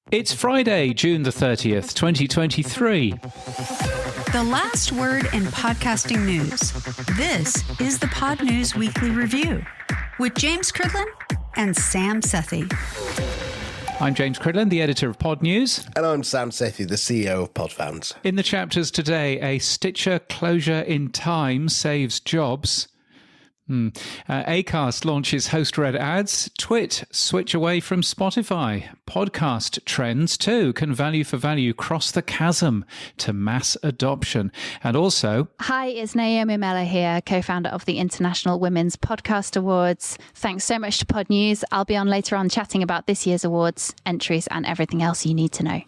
It's Friday, June the 30th, 2023. The last word in podcasting news. This is the Pod News Weekly Review with James Cridland and Sam Sethi. I'm James Cridland, the editor of Pod News. And I'm Sam Sethi, the CEO of Podfans. In the chapters today, a Stitcher closure in time saves jobs. Acast launches host-read ads. Twit switch away from Spotify. Podcast trends too. Can value for value cross the chasm to mass adoption? And also... Hi, it's Naomi Mellor here, co-founder of the International Women's Podcast Awards. Thanks so much to Pod News. I'll be on later on chatting about this year's awards, entries and everything else you need to know.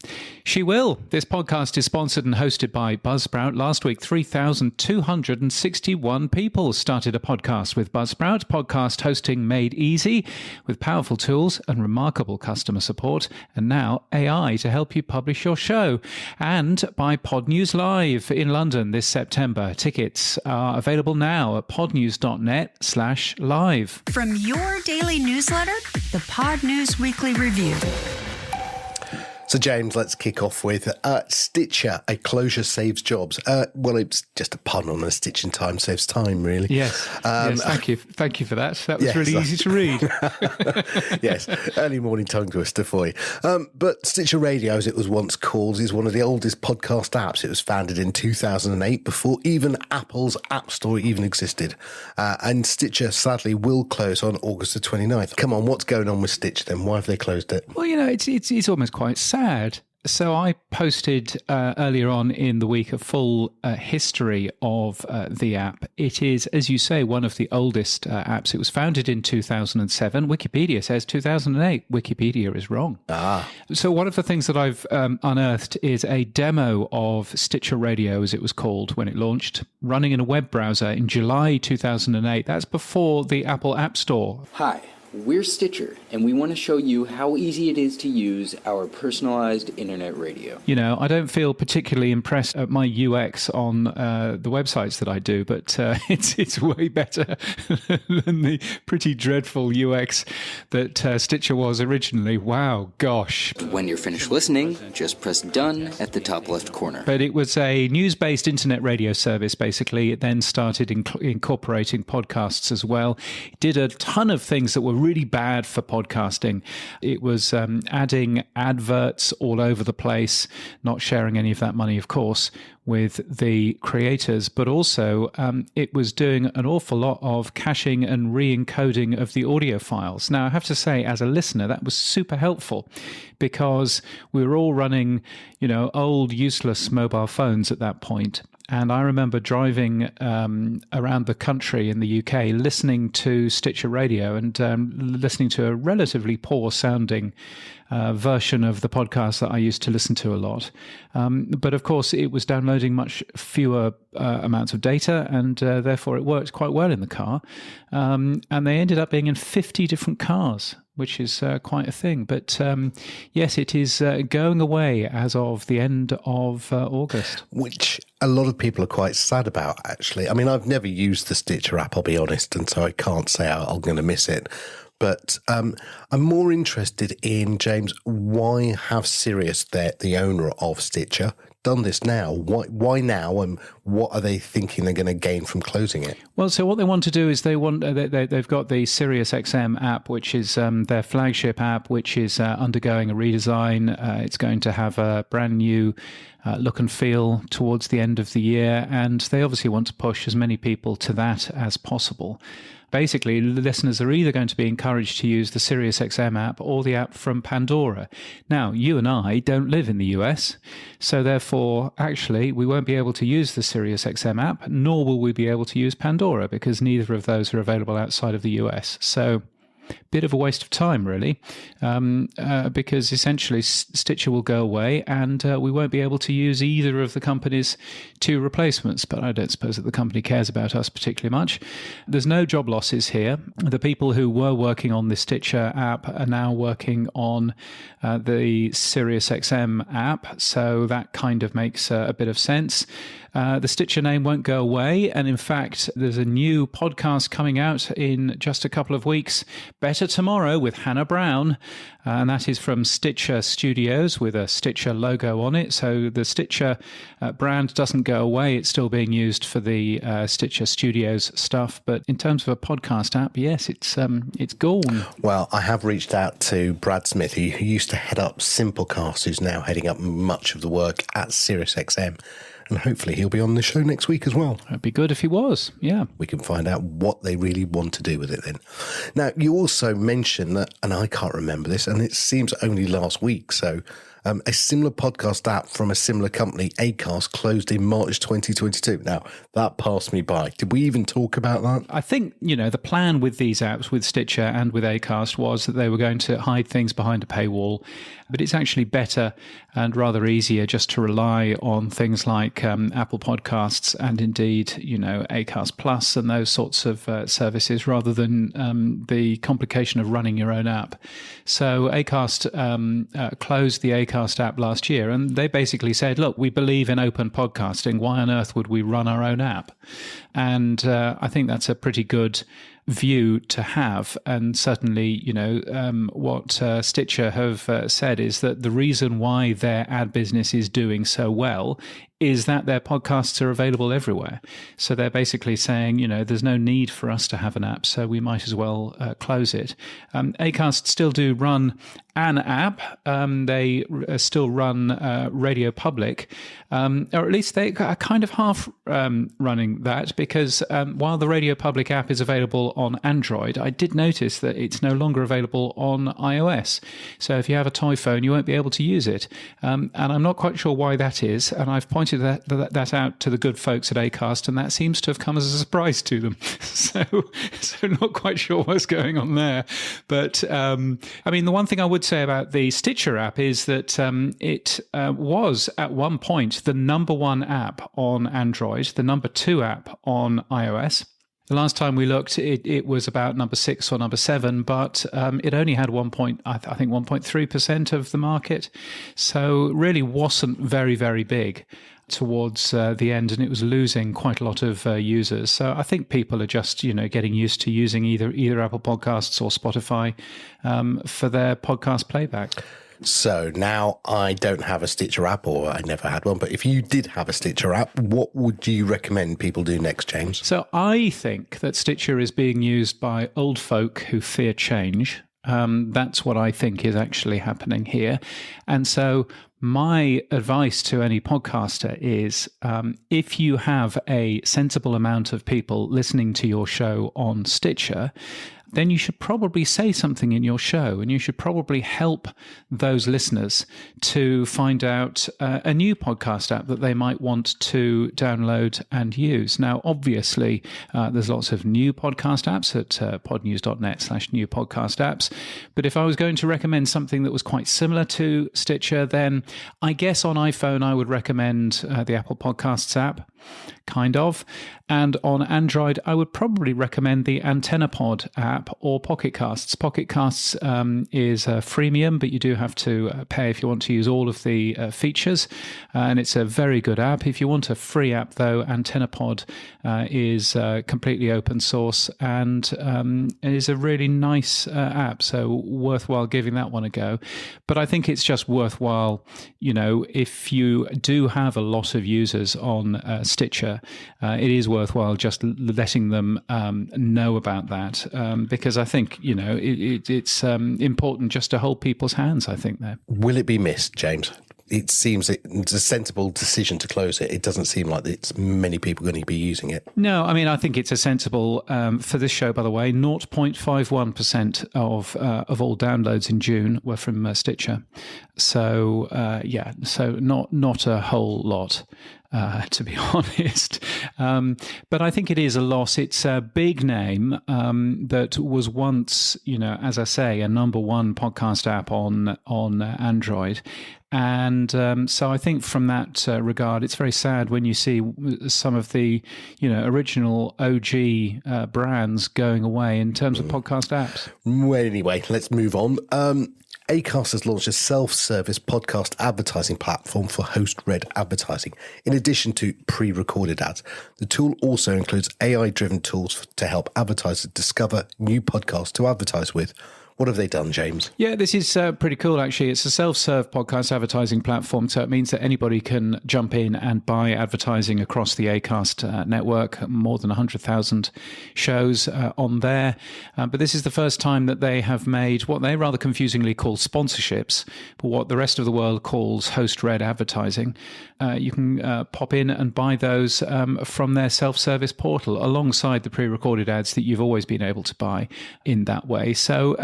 She will. This podcast is sponsored and hosted by Buzzsprout. Last week, 3,261 people started a podcast with Buzzsprout. Podcast hosting made easy with powerful tools and remarkable customer support, and now AI to help you publish your show. And by Pod News Live in London this September. Tickets are available now at podnews.net/live. From your daily newsletter, the Pod News Weekly Review. So, James, let's kick off with Stitcher, a closure saves jobs. Well, it's just a pun on a stitch in time saves time, really. Yes, yes, thank you. Thank you for that. That was really easy to read. Yes, early morning tongue twister for you. But Stitcher Radio, as it was once called, is one of the oldest podcast apps. It was founded in 2008, before even Apple's App Store even existed. And Stitcher, sadly, will close on August the 29th. Come on, what's going on with Stitcher then? Why have they closed it? Well, you know, it's almost quite sad. So I posted earlier on in the week a full history of the app. It is, as you say, one of the oldest apps. It was founded in 2007. Wikipedia says 2008. Wikipedia is wrong. So one of the things that I've unearthed is a demo of Stitcher Radio, as it was called when it launched, running in a web browser in July 2008. That's before the Apple App Store. Hi. We're Stitcher, and we want to show you how easy it is to use our personalized internet radio. You know, I don't feel particularly impressed at my UX on the websites that I do, but it's way better than the pretty dreadful UX that Stitcher was originally. Wow, gosh. When you're finished listening, just press done at the top left corner. But it was a news-based internet radio service, basically. It then started incorporating podcasts as well. It did a ton of things that were really bad for podcasting. It was adding adverts all over the place, not sharing any of that money, of course, with the creators, but also it was doing an awful lot of caching and re-encoding of the audio files. Now, I have to say, as a listener, that was super helpful because we were all running, you know, old, useless mobile phones at that point. And I remember driving around the country in the UK, listening to Stitcher Radio and listening to a relatively poor sounding version of the podcast that I used to listen to a lot. But of course, it was downloading much fewer amounts of data, and therefore it worked quite well in the car. And they ended up being in 50 different cars, which is quite a thing. But yes, it is going away as of the end of August. Which a lot of people are quite sad about, actually. I mean, I've never used the Stitcher app, I'll be honest, and so I can't say I'm going to miss it. But I'm more interested in, James, why have Sirius, the owner of Stitcher, done this now? Why now, and what are they thinking they're going to gain from closing it? Well, so what they want to do is they've got the Sirius XM app, which is their flagship app, which is undergoing a redesign. It's going to have a brand new look and feel towards the end of the year, and they obviously want to push as many people to that as possible. Basically, listeners are either going to be encouraged to use the Sirius XM app or the app from Pandora. Now, you and I don't live in the US, so therefore, actually, we won't be able to use the Sirius XM app, nor will we be able to use Pandora, because neither of those are available outside of the US. So, bit of a waste of time, really, because essentially Stitcher will go away and we won't be able to use either of the company's two replacements. But I don't suppose that the company cares about us particularly much. There's no job losses here. The people who were working on the Stitcher app are now working on the Sirius XM app, so that kind of makes a bit of sense. The Stitcher name won't go away, and in fact, there's a new podcast coming out in just a couple of weeks Better Tomorrow with Hannah Brown. And that is from Stitcher Studios with a Stitcher logo on it. So the Stitcher brand doesn't go away. It's still being used for the Stitcher Studios stuff. But in terms of a podcast app, yes, it's gone. Well, I have reached out to Brad Smith, who used to head up Simplecast, who's now heading up much of the work at Sirius XM. And hopefully he'll be on the show next week as well. It'd be good if he was, yeah. We can find out what they really want to do with it then. Now, you also mentioned that, and I can't remember this, and it seems only last week, so a similar podcast app from a similar company, Acast, closed in March 2022. Now, that passed me by. Did we even talk about that? I think, the plan with these apps, with Stitcher and with Acast, was that they were going to hide things behind a paywall. But it's actually better and rather easier just to rely on things like Apple Podcasts and indeed, Acast Plus and those sorts of services rather than the complication of running your own app. So Acast closed the Acast app last year, and they basically said, look, we believe in open podcasting. Why on earth would we run our own app? And I think that's a pretty good view to have. And certainly, what Stitcher have said is that the reason why their ad business is doing so well is that their podcasts are available everywhere. So they're basically saying, there's no need for us to have an app, so we might as well close it. Acast still do run an app. They still run Radio Public, or at least they are kind of half running that, because while the Radio Public app is available on Android, I did notice that it's no longer available on iOS. So if you have a toy phone, you won't be able to use it. And I'm not quite sure why that is. And I've pointed that out to the good folks at Acast, and that seems to have come as a surprise to them. So not quite sure what's going on there. But the one thing I would say about the Stitcher app is that it was at one point the number one app on Android, the number two app on iOS. The last time we looked, it was about number 6 or number 7, but it only had 1.3% of the market. So really wasn't very, very big towards the end, and it was losing quite a lot of users. So I think people are just, getting used to using either Apple Podcasts or Spotify for their podcast playback. So now I don't have a Stitcher app, or I never had one, but if you did have a Stitcher app, what would you recommend people do next, James? So I think that Stitcher is being used by old folk who fear change. That's what I think is actually happening here. And so my advice to any podcaster is if you have a sensible amount of people listening to your show on Stitcher, then you should probably say something in your show, and you should probably help those listeners to find out a new podcast app that they might want to download and use. Now, obviously, there's lots of new podcast apps at podnews.net/new podcast apps. But if I was going to recommend something that was quite similar to Stitcher, then I guess on iPhone, I would recommend the Apple Podcasts app, kind of. And on Android, I would probably recommend the AntennaPod app or Pocket Casts. Pocket Casts is freemium, but you do have to pay if you want to use all of the features. And it's a very good app. If you want a free app, though, AntennaPod is completely open source and it is a really nice app. So worthwhile giving that one a go. But I think it's just worthwhile, if you do have a lot of users on Stitcher, it is worthwhile just letting them know about that, because I think it's important just to hold people's hands, I think, there. Will it be missed, James? It seems it's a sensible decision to close it. It doesn't seem like it's many people going to be using it. No, I think it's a sensible, for this show, by the way, 0.51% of all downloads in June were from Stitcher. So, so not a whole lot. To be honest. But I think it is a loss. It's a big name that was once, as I say, a number one podcast app on Android. And so I think from that regard, it's very sad when you see some of the, original OG brands going away in terms of podcast apps. Well, anyway, let's move on. Acast has launched a self-service podcast advertising platform for host-read advertising, in addition to pre-recorded ads. The tool also includes AI-driven tools to help advertisers discover new podcasts to advertise with. What have they done, James? Yeah, this is pretty cool, actually. It's a self-serve podcast advertising platform, so it means that anybody can jump in and buy advertising across the Acast network, more than 100,000 shows on there. But this is the first time that they have made what they rather confusingly call sponsorships, but what the rest of the world calls host-read advertising. You can pop in and buy those from their self-service portal, alongside the pre-recorded ads that you've always been able to buy in that way. So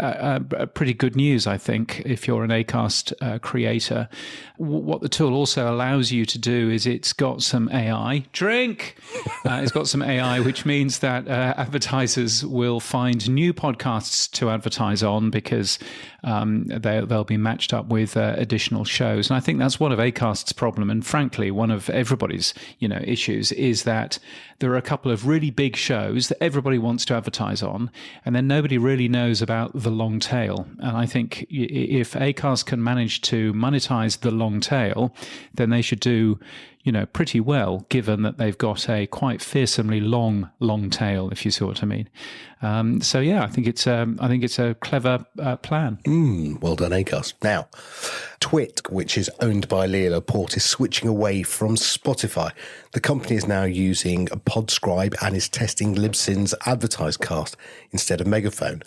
pretty good news, I think, if you're an Acast creator. What the tool also allows you to do is it's got some AI. It's got some AI, which means that advertisers will find new podcasts to advertise on, because they'll be matched up with additional shows. And I think that's one of Acast's problem, and frankly, one of everybody's issues, is that there are a couple of really big shows that everybody wants to advertise on, and then nobody really knows about the long tail. And I think if Acast can manage to monetize the long tail, then they should do pretty well, given that they've got a quite fearsomely long tail, if you see what I mean. So yeah, I think it's a clever plan. Well done, Acast. Now, Twit, which is owned by Leo Laporte, is switching away from Spotify. The company is now using Podscribe and is testing Libsyn's AdvertiseCast instead of Megaphone.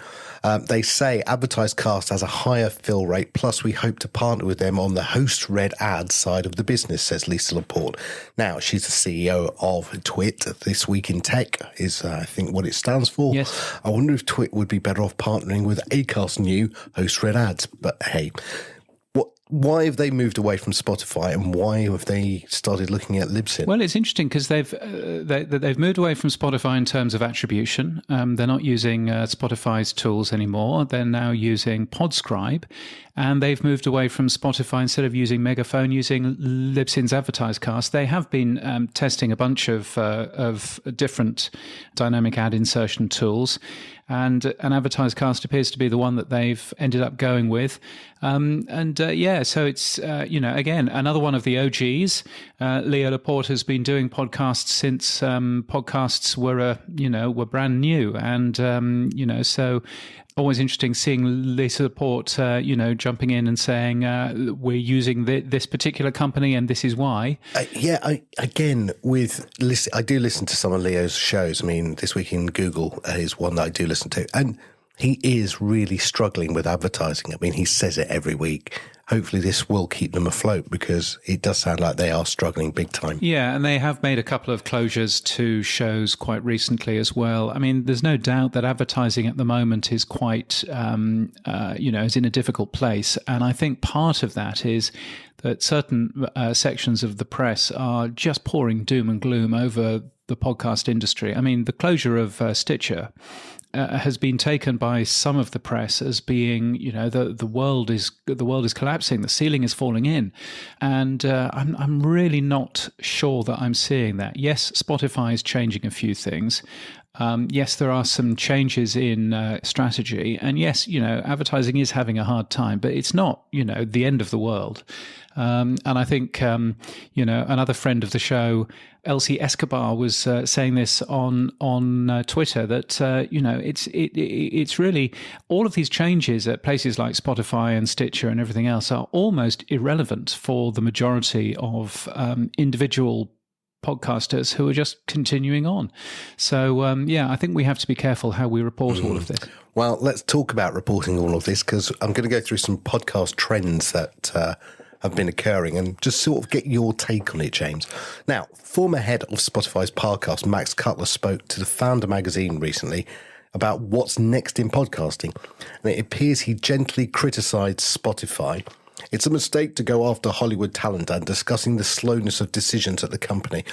They say AdvertiseCast has a higher fill rate, plus we hope to partner with them on the host-read ad side of the business, says Lisa Laporte. Now, she's the CEO of Twit. This Week in Tech is, I think, what it stands for. Yes. I wonder if Twit would be better off partnering with Acast's new host-read ads. But hey, why have they moved away from Spotify, and why have they started looking at Libsyn? Well, it's interesting because they've moved away from Spotify in terms of attribution. They're not using Spotify's tools anymore. They're now using Podscribe, and they've moved away from Spotify. Instead of using Megaphone, using Libsyn's AdvertiseCast. They have been testing a bunch of different dynamic ad insertion tools, and an AdvertiseCast appears to be the one that they've ended up going with. So it's, again, another one of the OGs. Leo Laporte has been doing podcasts since podcasts were brand new. And, so always interesting seeing Lisa Laporte, jumping in and saying, we're using this particular company and this is why. I do listen to some of Leo's shows. I mean, This Week in Google is one that I do listen to. And he is really struggling with advertising. I mean, he says it every week. Hopefully this will keep them afloat, because it does sound like they are struggling big time. Yeah, and they have made a couple of closures to shows quite recently as well. I mean, there's no doubt that advertising at the moment is quite, is in a difficult place. And I think part of that is that certain sections of the press are just pouring doom and gloom over the podcast industry. I mean, the closure of Stitcher has been taken by some of the press as being, the world is collapsing, the ceiling is falling in, and I'm really not sure that I'm seeing that. Yes, Spotify is changing a few things. Yes, there are some changes in strategy, and yes, advertising is having a hard time, but it's not, the end of the world. And I think, another friend of the show, Elsie Escobar, was saying this on Twitter, that it's really all of these changes at places like Spotify and Stitcher and everything else are almost irrelevant for the majority of individual podcasters who are just continuing on. So, I think we have to be careful how we report all of this. Well, let's talk about reporting all of this, because I'm going to go through some podcast trends that have been occurring and just sort of get your take on it, James. Now, former head of Spotify's podcast, Max Cutler, spoke to the Founder magazine recently about what's next in podcasting. And it appears he gently criticised Spotify. It's a mistake to go after Hollywood talent, and discussing the slowness of decisions at the company.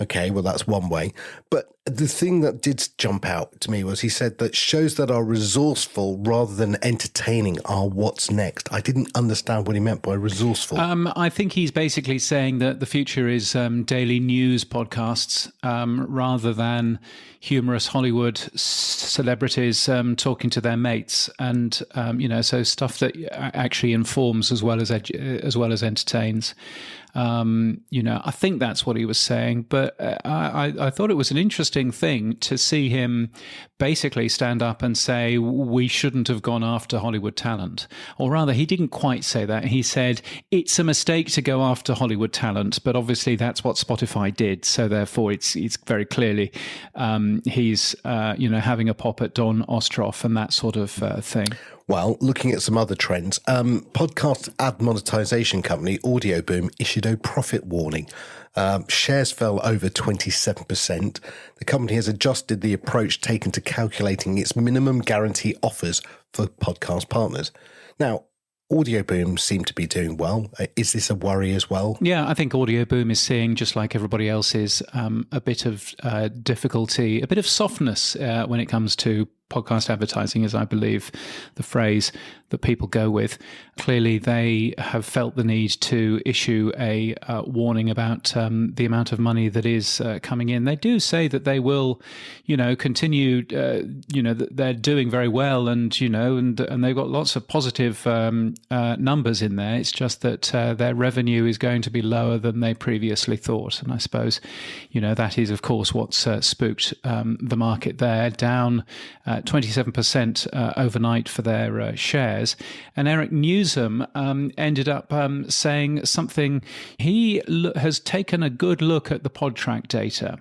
Okay, well, that's one way. But the thing that did jump out to me was he said that shows that are resourceful rather than entertaining are what's next. I didn't understand what he meant by resourceful. I think he's basically saying that the future is daily news podcasts rather than humorous Hollywood celebrities talking to their mates, and so stuff that actually informs as well as entertains. I think that's what he was saying, but I thought it was an interesting thing to see him basically stand up and say we shouldn't have gone after Hollywood talent. Or rather, he didn't quite say that. He said it's a mistake to go after Hollywood talent, but obviously that's what Spotify did. So therefore, it's very clearly he's having a pop at Don Ostroff and that sort of thing. Well, looking at some other trends, podcast ad monetization company Audioboom issued a profit warning. Shares fell over 27%. The company has adjusted the approach taken to calculating its minimum guarantee offers for podcast partners. Now, Audioboom seem to be doing well. Is this a worry as well? Yeah, I think Audioboom is seeing, just like everybody else is, a bit of difficulty, a bit of softness when it comes to podcast advertising, is I believe the phrase that people go with. Clearly, they have felt the need to issue a warning about the amount of money that is coming in. They do say that they will, continue. That they're doing very well, and they've got lots of positive numbers in there. It's just that their revenue is going to be lower than they previously thought, and I suppose, that is of course what's spooked the market there, down 27% overnight for their shares. And Eric Newsom ended up saying something. He has taken a good look at the PodTrack data,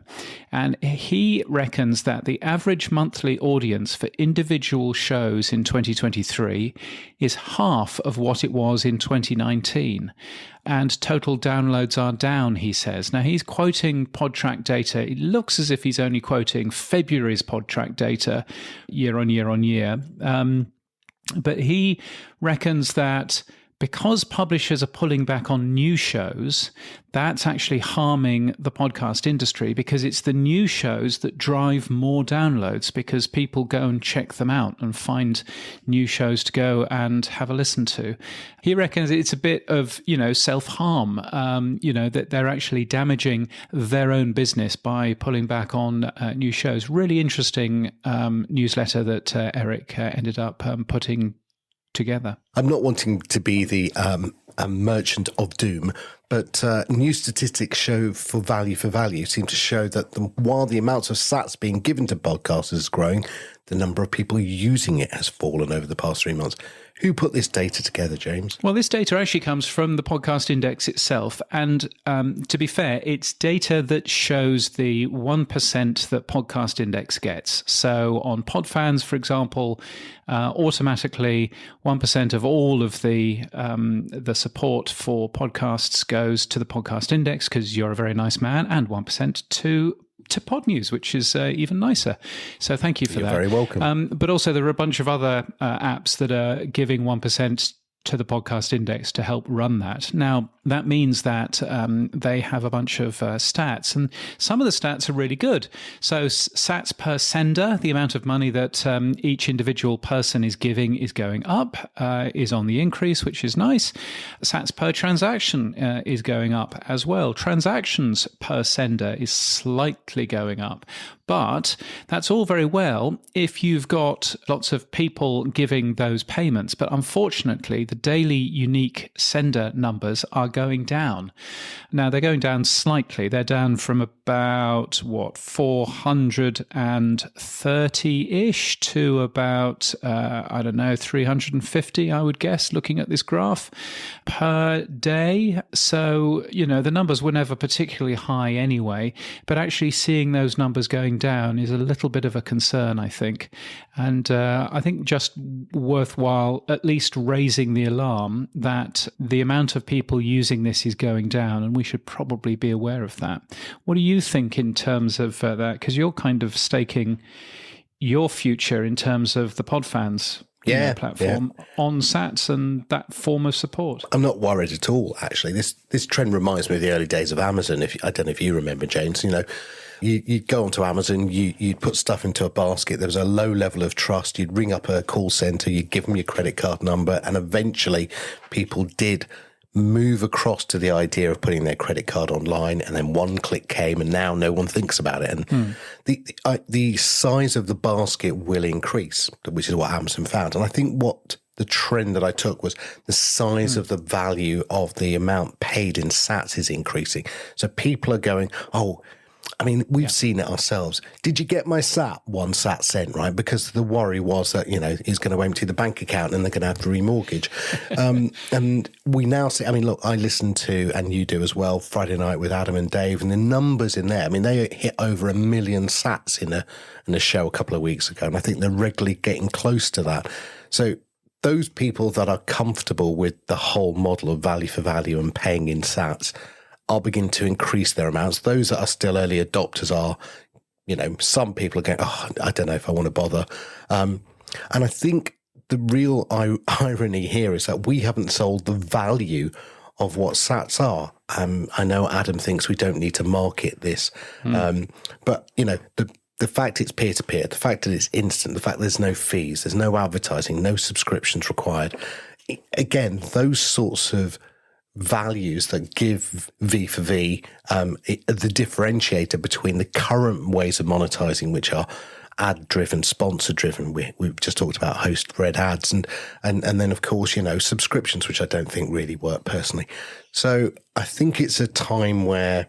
and he reckons that the average monthly audience for individual shows in 2023 is half of what it was in 2019. And total downloads are down, he says. Now, he's quoting PodTrack data. It looks as if he's only quoting February's PodTrack data year on year. But he reckons that because publishers are pulling back on new shows, that's actually harming the podcast industry, because it's the new shows that drive more downloads, because people go and check them out and find new shows to go and have a listen to. He reckons it's a bit of, self-harm, that they're actually damaging their own business by pulling back on new shows. Really interesting newsletter that Eric ended up putting together. I'm not wanting to be the merchant of doom, but new statistics show for value seem to show that while the amounts of sats being given to podcasters is growing, the number of people using it has fallen over the past 3 months. Who put this data together, James? Well, this data actually comes from the Podcast Index itself. And to be fair, it's data that shows the 1% that Podcast Index gets. So on Podfans, for example, automatically 1% of all of the support for podcasts goes to the Podcast Index, because you're a very nice man, and 1% to Pod News, which is even nicer. So thank you for that. You're very welcome. But also there are a bunch of other apps that are giving 1% to the Podcast Index to help run that. Now, that means that they have a bunch of stats, and some of the stats are really good. So sats per sender, the amount of money that each individual person is giving, is going up, is on the increase, which is nice. Sats per transaction is going up as well. Transactions per sender is slightly going up. But that's all very well if you've got lots of people giving those payments. But unfortunately, the daily unique sender numbers are going down. Now, they're going down slightly. They're down from about, 430-ish to about, 350, I would guess, looking at this graph, per day. So, the numbers were never particularly high anyway. But actually seeing those numbers going down is a little bit of a concern, I think. And I think just worthwhile at least raising the alarm that the amount of people using this is going down, and we should probably be aware of that. What do you think in terms of that? Because you're kind of staking your future in terms of the Podfans platform on Sats and that form of support. I'm not worried at all, actually. This trend reminds me of the early days of Amazon. I don't know if you remember, James. You'd go onto Amazon, you'd put stuff into a basket. There was a low level of trust. You'd ring up a call center, you'd give them your credit card number, and eventually people did move across to the idea of putting their credit card online, and then one click came, and now no one thinks about it. And the size of the basket will increase, which is what Amazon found. And I think what the trend that I took was the size of the value of the amount paid in Sats is increasing. So people are going, we've seen it ourselves. Did you get my Sat? 1 Sat sent, right? Because the worry was that, he's going to empty the bank account and they're going to have to remortgage. And we now see, look, I listen to, and you do as well, Friday Night with Adam and Dave, and the numbers in there, they hit over 1 million Sats in a show a couple of weeks ago. And I think they're regularly getting close to that. So those people that are comfortable with the whole model of value for value and paying in Sats are beginning to increase their amounts. Those that are still early adopters are, some people are going, I don't know if I want to bother. And I think the real irony here is that we haven't sold the value of what Sats are. I know Adam thinks we don't need to market this, but, the fact it's peer-to-peer, the fact that it's instant, the fact there's no fees, there's no advertising, no subscriptions required. Again, those sorts of values that give V for V the differentiator between the current ways of monetizing, which are ad-driven, sponsor-driven. We've just talked about host-read ads, and then of course subscriptions, which I don't think really work personally. So I think it's a time where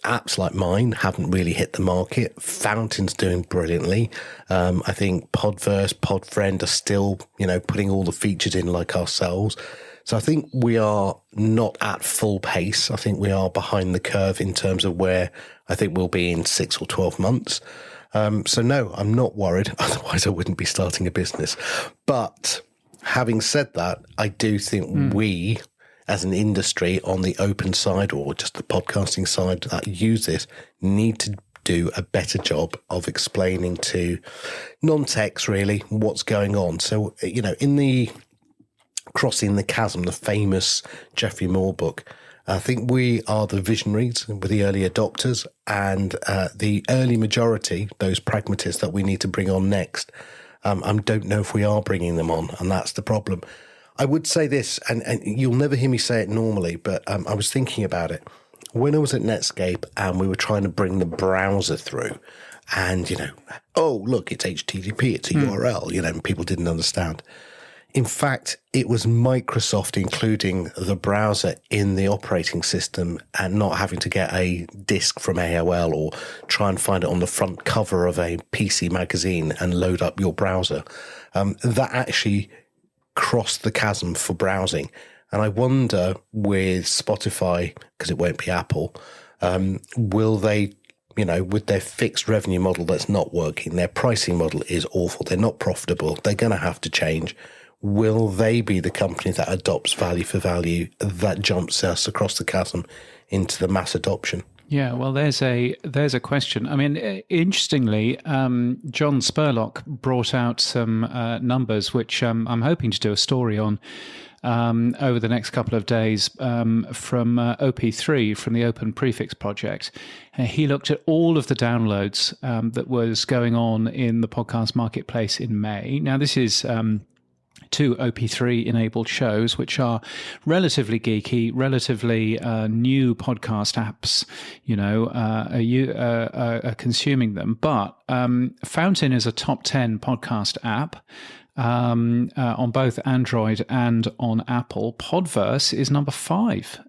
apps like mine haven't really hit the market. Fountain's doing brilliantly. I think Podverse, Podfriend are still putting all the features in like ourselves. So I think we are not at full pace. I think we are behind the curve in terms of where I think we'll be in 6 or 12 months. So no, I'm not worried. Otherwise I wouldn't be starting a business. But having said that, I do think we as an industry on the open side or just the podcasting side that use this need to do a better job of explaining to non-techs really what's going on. So, in the Crossing the Chasm, the famous Geoffrey Moore book, I think we are the visionaries with the early adopters and the early majority, those pragmatists that we need to bring on next. I don't know if we are bringing them on, and that's the problem. I would say this, and you'll never hear me say it normally, but I was thinking about it. When I was at Netscape and we were trying to bring the browser through, and, look, it's HTTP, it's a URL, and people didn't understand. In fact, it was Microsoft including the browser in the operating system and not having to get a disk from AOL or try and find it on the front cover of a PC magazine and load up your browser. That actually crossed the chasm for browsing. And I wonder with Spotify, because it won't be Apple, will they, with their fixed revenue model that's not working, their pricing model is awful, they're not profitable, they're going to have to change. Will they be the company that adopts value for value that jumps us across the chasm into the mass adoption? Yeah, well, there's a question. Interestingly, John Spurlock brought out some numbers, which I'm hoping to do a story on over the next couple of days from OP3, from the Open Prefix Project. He looked at all of the downloads that was going on in the podcast marketplace in May. Now, this is 2 OP3 enabled shows, which are relatively geeky, relatively new podcast apps, are consuming them. But Fountain is a top 10 podcast app on both Android and on Apple. Podverse is number 5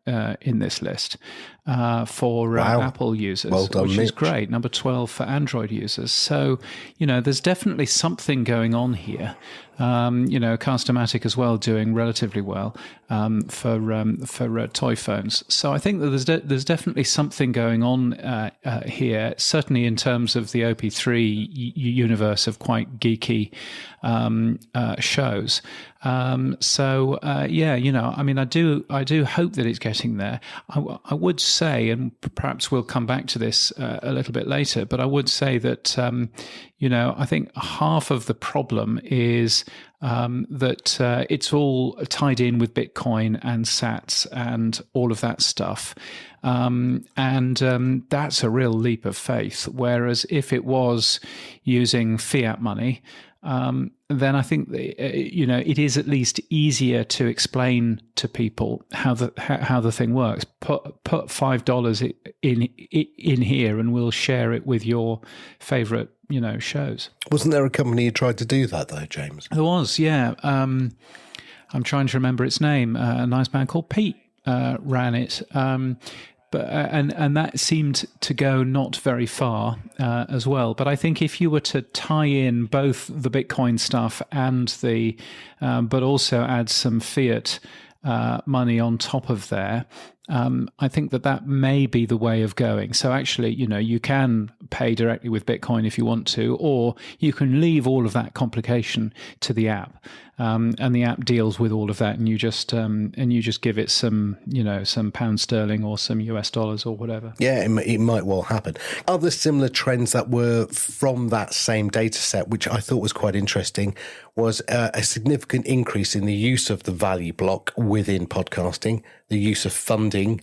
in this list for Apple users, well done, which Mitch. is great. Number 12 for Android users. So, there's definitely something going on here. Castomatic as well doing relatively well for toy phones. So I think that there's definitely something going on here, certainly in terms of the OP3 universe of quite geeky shows. Yeah, I mean, I do hope that it's getting there. I would say, and perhaps we'll come back to this a little bit later, but I would say that, I think half of the problem is that it's all tied in with Bitcoin and sats and all of that stuff. That's a real leap of faith. Whereas if it was using fiat money, then I think it is at least easier to explain to people how the thing works. Put $5 in here, and we'll share it with your favourite shows. Wasn't there a company who tried to do that though, James? There was, yeah. I'm trying to remember its name. A nice man called Pete ran it. But that seemed to go not very far as well. But I think if you were to tie in both the Bitcoin stuff and but also add some fiat money on top of there, I think that may be the way of going. So actually, you can pay directly with Bitcoin if you want to, or you can leave all of that complication to the app. And the app deals with all of that, and you just give it some pound sterling or some US dollars or whatever. Yeah, it might well happen. Other similar trends that were from that same data set, which I thought was quite interesting, was a significant increase in the use of the value block within podcasting, the use of funding,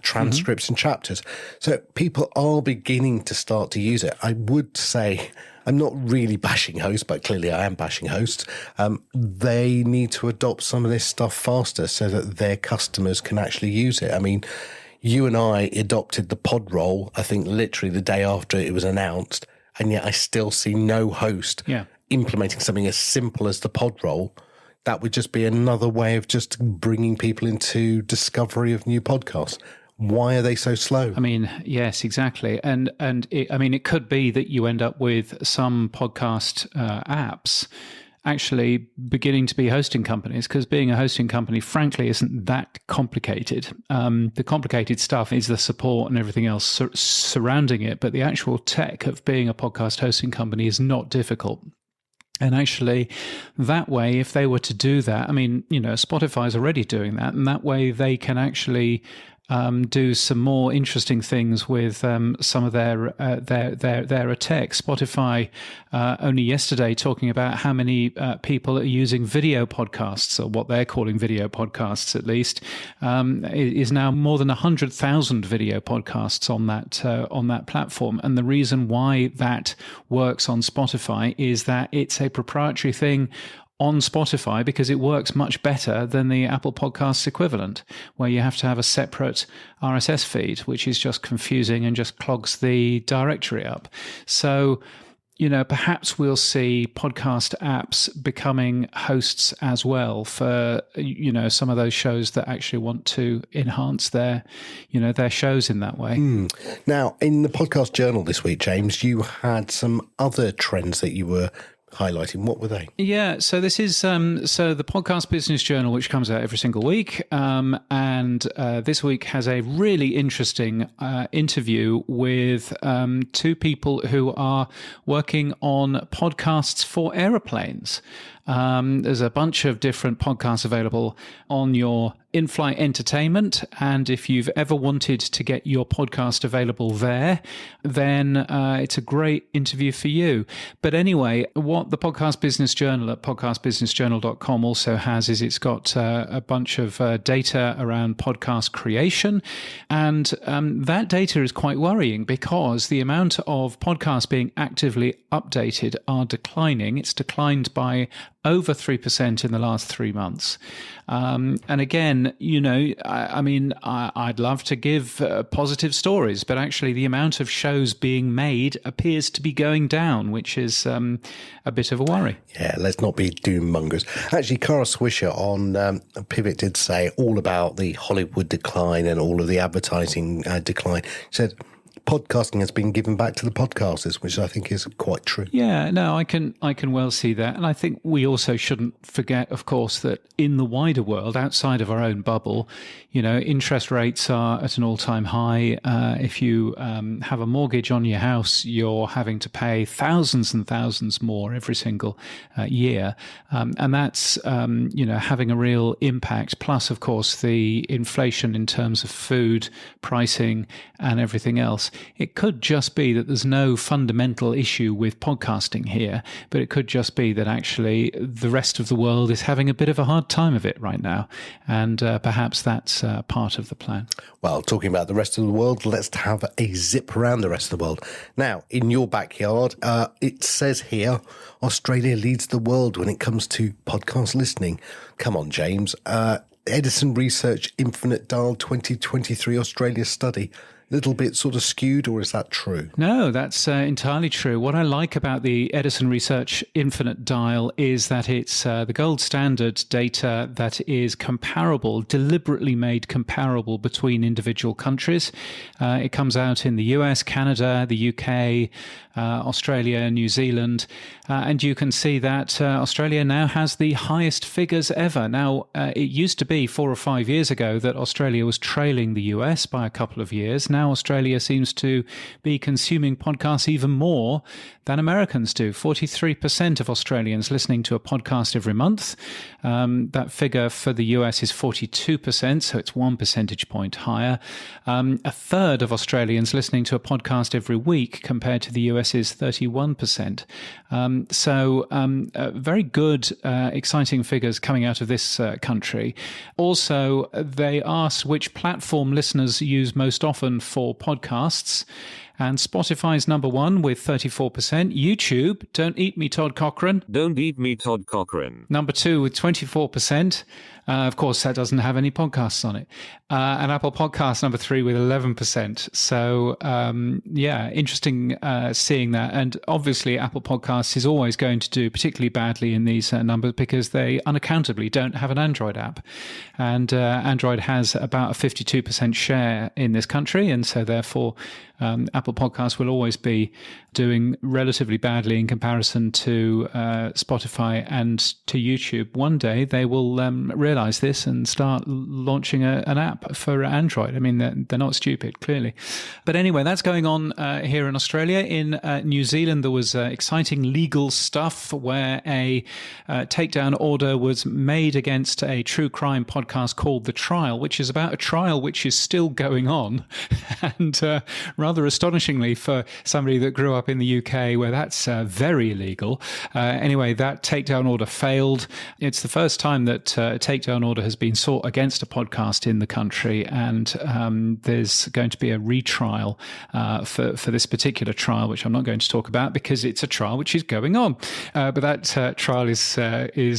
transcripts and chapters. So people are beginning to start to use it. I would say, I'm not really bashing hosts, but clearly I am bashing hosts. They need to adopt some of this stuff faster so that their customers can actually use it. I mean, you and I adopted the pod roll, I think literally the day after it was announced, and yet I still see no host implementing something as simple as the pod roll. That would just be another way of just bringing people into discovery of new podcasts. Why are they so slow? I mean, yes, exactly. And it could be that you end up with some podcast apps actually beginning to be hosting companies, because being a hosting company, frankly, isn't that complicated. The complicated stuff is the support and everything else surrounding it, but the actual tech of being a podcast hosting company is not difficult. And actually, that way, if they were to do that, I mean, Spotify's already doing that, and that way they can actually do some more interesting things with some of their tech. Spotify only yesterday talking about how many people are using video podcasts, or what they're calling video podcasts at least, is now more than 100,000 video podcasts on that platform. And the reason why that works on Spotify is that it's a proprietary thing on Spotify, because it works much better than the Apple Podcasts equivalent, where you have to have a separate RSS feed, which is just confusing and just clogs the directory up. So, perhaps we'll see podcast apps becoming hosts as well for, some of those shows that actually want to enhance their shows in that way. Now, in the podcast journal this week, James, you had some other trends that you were highlighting. What were they? Yeah, so this is the Podcast Business Journal, which comes out every single week, and this week has a really interesting interview with two people who are working on podcasts for aeroplanes. There's a bunch of different podcasts available on your in-flight entertainment, and if you've ever wanted to get your podcast available there, then it's a great interview for you. But anyway, what the Podcast Business Journal at podcastbusinessjournal.com also has is it's got a bunch of data around podcast creation, and that data is quite worrying, because the amount of podcasts being actively updated are declining. It's declined by over 3% in the last 3 months. And again, I'd love to give positive stories, but actually the amount of shows being made appears to be going down, which is a bit of a worry. Yeah, let's not be doom mongers. Actually, Cara Swisher on Pivot did say all about the Hollywood decline and all of the advertising decline. She said, podcasting has been given back to the podcasters, which I think is quite true. Yeah, no, I can well see that. And I think we also shouldn't forget, of course, that in the wider world, outside of our own bubble, interest rates are at an all-time high. If you have a mortgage on your house, you're having to pay thousands and thousands more every single year. And that's, having a real impact. Plus, of course, the inflation in terms of food, pricing, and everything else. It could just be that there's no fundamental issue with podcasting here, but it could just be that actually the rest of the world is having a bit of a hard time of it right now. And perhaps that's part of the plan. Well, talking about the rest of the world, let's have a zip around the rest of the world. Now, in your backyard, it says here, Australia leads the world when it comes to podcast listening. Come on, James. Edison Research Infinite Dial 2023 Australia study. Little bit sort of skewed, or is that true? No, that's entirely true. What I like about the Edison Research Infinite Dial is that it's the gold standard data that is comparable, deliberately made comparable between individual countries. It comes out in the US, Canada, the UK, Australia, New Zealand, and you can see that Australia now has the highest figures ever. Now, it used to be 4 or 5 years ago that Australia was trailing the US by a couple of years. Now Australia seems to be consuming podcasts even more than Americans do. 43% of Australians listening to a podcast every month. That figure for the US is 42%, so it's 1 percentage point higher. A third of Australians listening to a podcast every week compared to the US is 31%. Very good, exciting figures coming out of this country. Also, they asked which platform listeners use most often for podcasts. And Spotify's number one with 34%. YouTube, Don't Eat Me, Todd Cochran. Don't Eat Me, Todd Cochran. Number two with 24%. Of course, that doesn't have any podcasts on it. And Apple Podcasts, number 3 with 11%. So, interesting seeing that. And obviously, Apple Podcasts is always going to do particularly badly in these numbers because they unaccountably don't have an Android app. And Android has about a 52% share in this country. And so, therefore, Apple Podcasts will always be doing relatively badly in comparison to Spotify and to YouTube. One day they will realize this and start launching an app for Android. I mean, they're not stupid, clearly. But anyway, that's going on here in Australia. In New Zealand, there was exciting legal stuff where a takedown order was made against a true crime podcast called The Trial, which is about a trial which is still going on. And rather astonishingly for somebody that grew up in the UK where that's very illegal. Anyway, that takedown order failed. It's the first time that a takedown order has been sought against a podcast in the country, and there's going to be a retrial for this particular trial, which I'm not going to talk about because it's a trial which is going on. But that trial is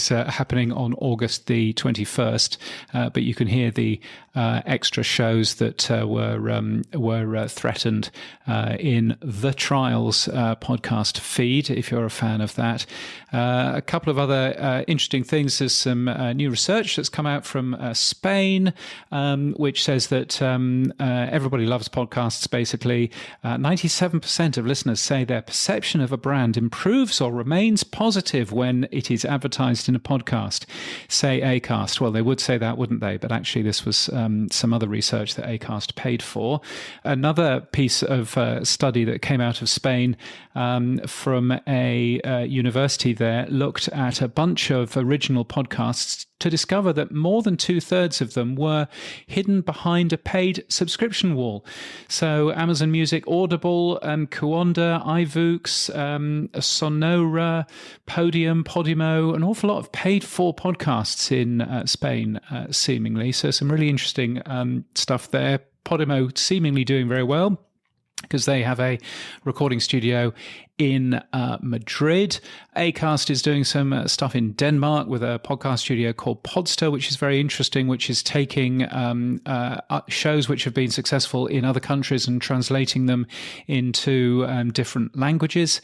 happening on August the 21st. But you can hear the extra shows that were threatened in The Trials podcast feed, if you're a fan of that. A couple of other interesting things. There's some new research that's come out from Spain, which says that everybody loves podcasts, basically. 97% of listeners say their perception of a brand improves or remains positive when it is advertised in a podcast. Say Acast. Well, they would say that, wouldn't they? But actually, this was some other research that Acast paid for. Another piece of study that came out of Spain from a university there looked at a bunch of original podcasts to discover that more than 2/3 of them were hidden behind a paid subscription wall. So Amazon Music, Audible, Kuonda, iVoox, Sonora, Podium, Podimo, an awful lot of paid-for podcasts in Spain, seemingly. So some really interesting stuff there. Podimo seemingly doing very well, because they have a recording studio in Madrid. Acast is doing some stuff in Denmark with a podcast studio called Podster, which is very interesting, which is taking shows which have been successful in other countries and translating them into different languages,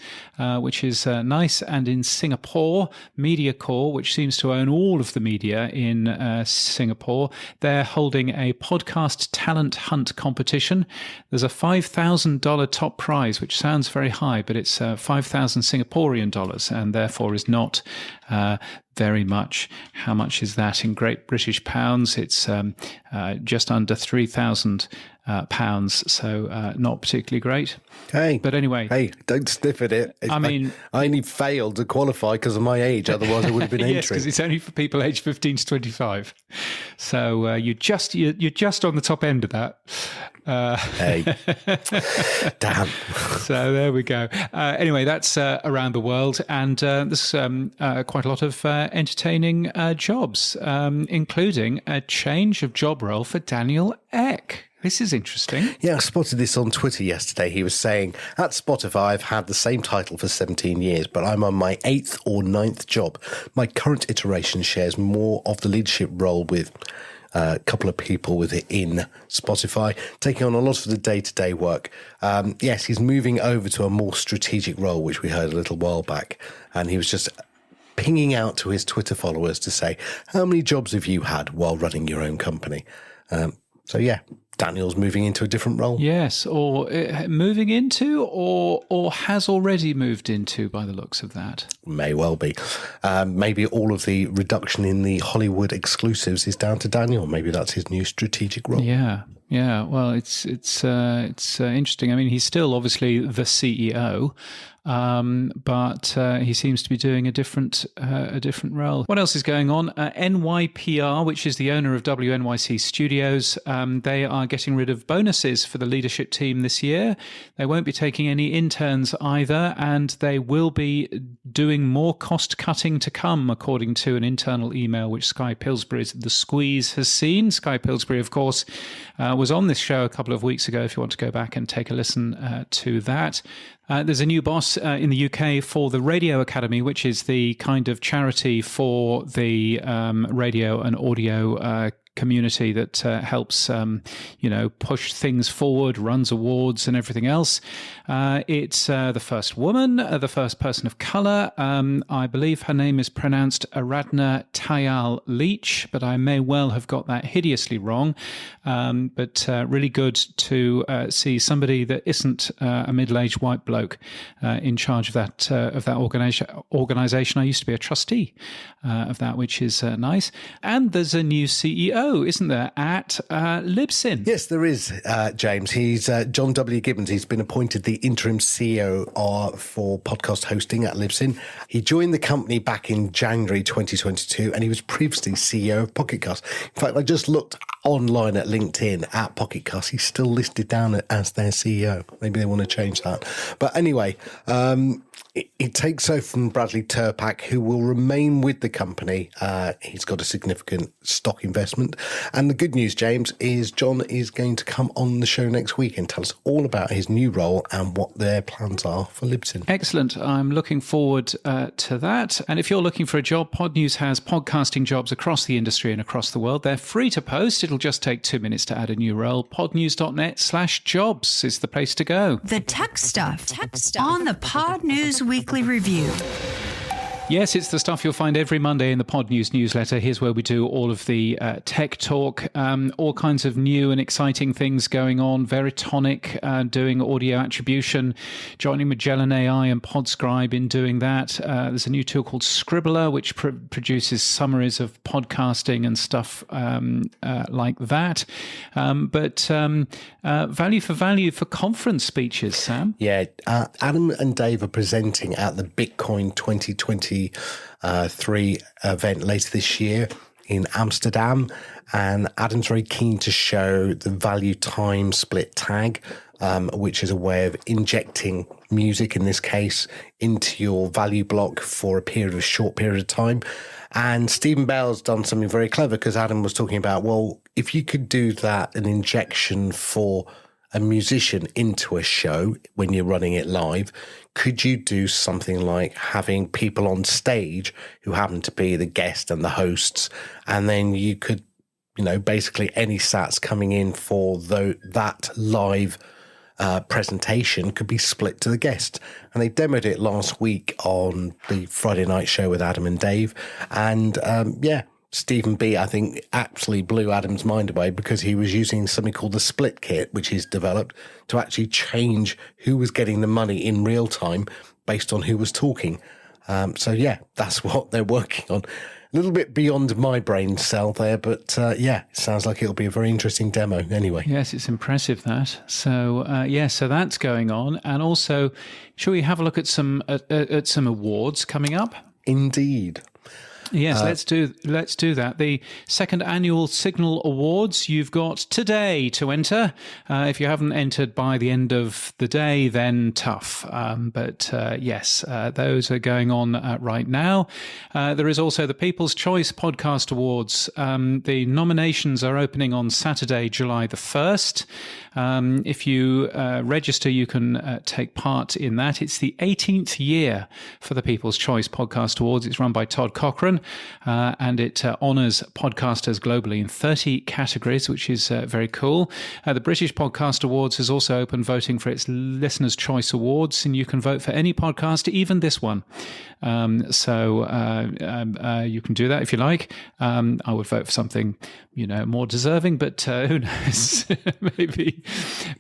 which is nice. And in Singapore, MediaCore, which seems to own all of the media in Singapore, they're holding a podcast talent hunt competition. There's a $5,000 $5,000 top prize, which sounds very high, but it's 5,000 Singaporean dollars, and therefore is not very much. How much is that in Great British pounds? It's just under 3,000 pounds, so not particularly great. Hey, but anyway, hey, don't sniff at it. I mean, I only failed to qualify because of my age. Otherwise, I would have been entering. Yes, because it's only for people aged 15 to 25. So you're just on the top end of that. Hey, damn. So there we go. Anyway, that's around the world, and there's quite a lot of entertaining jobs, including a change of job role for Daniel Ek. This is interesting. Yeah, I spotted this on Twitter yesterday. He was saying, at Spotify, I've had the same title for 17 years, but I'm on my 8th or 9th job. My current iteration shares more of the leadership role with a couple of people within Spotify, taking on a lot of the day-to-day work. Yes, he's moving over to a more strategic role, which we heard a little while back. And he was just pinging out to his Twitter followers to say, how many jobs have you had while running your own company? So, yeah. Daniel's moving into a different role. Yes, or moving into, or has already moved into, by the looks of that. May well be. Maybe all of the reduction in the Hollywood exclusives is down to Daniel. Maybe that's his new strategic role. Yeah. Well, it's interesting. I mean, he's still obviously the CEO, but he seems to be doing a different role. What else is going on? NYPR, which is the owner of WNYC Studios, they are getting rid of bonuses for the leadership team this year. They won't be taking any interns either, and they will be doing more cost cutting to come, according to an internal email which Sky Pillsbury's The Squeeze has seen. Sky Pillsbury, of course, was on this show a couple of weeks ago, if you want to go back and take a listen to that. There's a new boss in the UK for the Radio Academy, which is the kind of charity for the radio and audio community that helps, push things forward, runs awards and everything else. It's the first woman, the first person of colour. I believe her name is pronounced Aradhna Tayal Leach, but I may well have got that hideously wrong. But really good to see somebody that isn't a middle-aged white bloke in charge of that organisation. I used to be a trustee of that, which is nice. And there's a new CEO, isn't there, at Libsyn? Yes, there is, James. He's John W. Gibbons. He's been appointed the interim CEO for podcast hosting at Libsyn. He joined the company back in January 2022, and he was previously CEO of Pocket Cast. In fact, I just looked online at LinkedIn at Pocket Cast. He's still listed down as their CEO. Maybe they want to change that. But anyway, it takes over from Bradley Turpak, who will remain with the company. He's got a significant stock investment. And the good news, James, is John is going to come on the show next week and tell us all about his new role and what their plans are for Libsyn. Excellent. I'm looking forward to that. And if you're looking for a job, Pod News has podcasting jobs across the industry and across the world. They're free to post. It'll just take 2 minutes to add a new role. podnews.net/jobs is the place to go. The tech stuff on the Pod News Weekly Review. Yes, it's the stuff you'll find every Monday in the Pod News newsletter. Here's where we do all of the tech talk, all kinds of new and exciting things going on. Veritonic doing audio attribution, joining Magellan AI and Podscribe in doing that. There's a new tool called Scribbler, which produces summaries of podcasting and stuff like that. But value for conference speeches, Sam. Yeah, Adam and Dave are presenting at the Bitcoin 2023 event later this year in Amsterdam, and Adam's very keen to show the value time split tag, which is a way of injecting music, in this case, into your value block for a short period of time. And Stephen Bell's done something very clever, because Adam was talking about, well, if you could do that, an injection for a musician into a show when you're running it live, could you do something like having people on stage who happen to be the guest and the hosts, and then you could, basically any sats coming in for that live presentation could be split to the guest. And they demoed it last week on the Friday night show with Adam and Dave. And Stephen B, I think, absolutely blew Adam's mind away because he was using something called the split kit, which he's developed to actually change who was getting the money in real time based on who was talking. So, yeah, that's what they're working on. A little bit beyond my brain cell there, but yeah, it sounds like it'll be a very interesting demo anyway. Yes, it's impressive that. So, so that's going on. And also, shall we have a look at some awards coming up? Indeed. Yes, let's do that. The second annual Signal Awards, you've got today to enter. If you haven't entered by the end of the day, then tough. But those are going on right now. There is also the People's Choice Podcast Awards. The nominations are opening on Saturday, July the 1st. If you register, you can take part in that. It's the 18th year for the People's Choice Podcast Awards. It's run by Todd Cochran. And it honours podcasters globally in 30 categories, which is very cool. The British Podcast Awards has also opened voting for its Listener's Choice Awards, and you can vote for any podcast, even this one. So you can do that if you like. I would vote for something, more deserving, but who knows?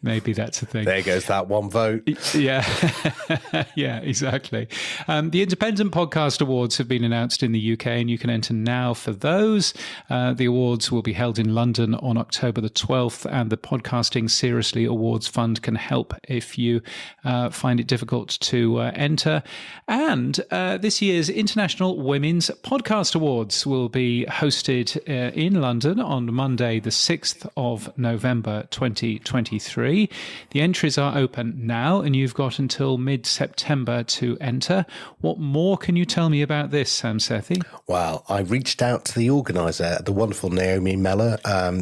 maybe that's a thing. There goes that one vote. Yeah, yeah, exactly. The Independent Podcast Awards have been announced in the UK, and you can enter now for those. The awards will be held in London on October the 12th, and the Podcasting Seriously Awards Fund can help if you find it difficult to enter. And this year's International Women's Podcast Awards will be hosted in London on Monday, the 6th of November 2023. The entries are open now, and you've got until mid-September to enter. What more can you tell me about this, Sam Sethi? Well, I reached out to the organiser, the wonderful Naomi Mellor.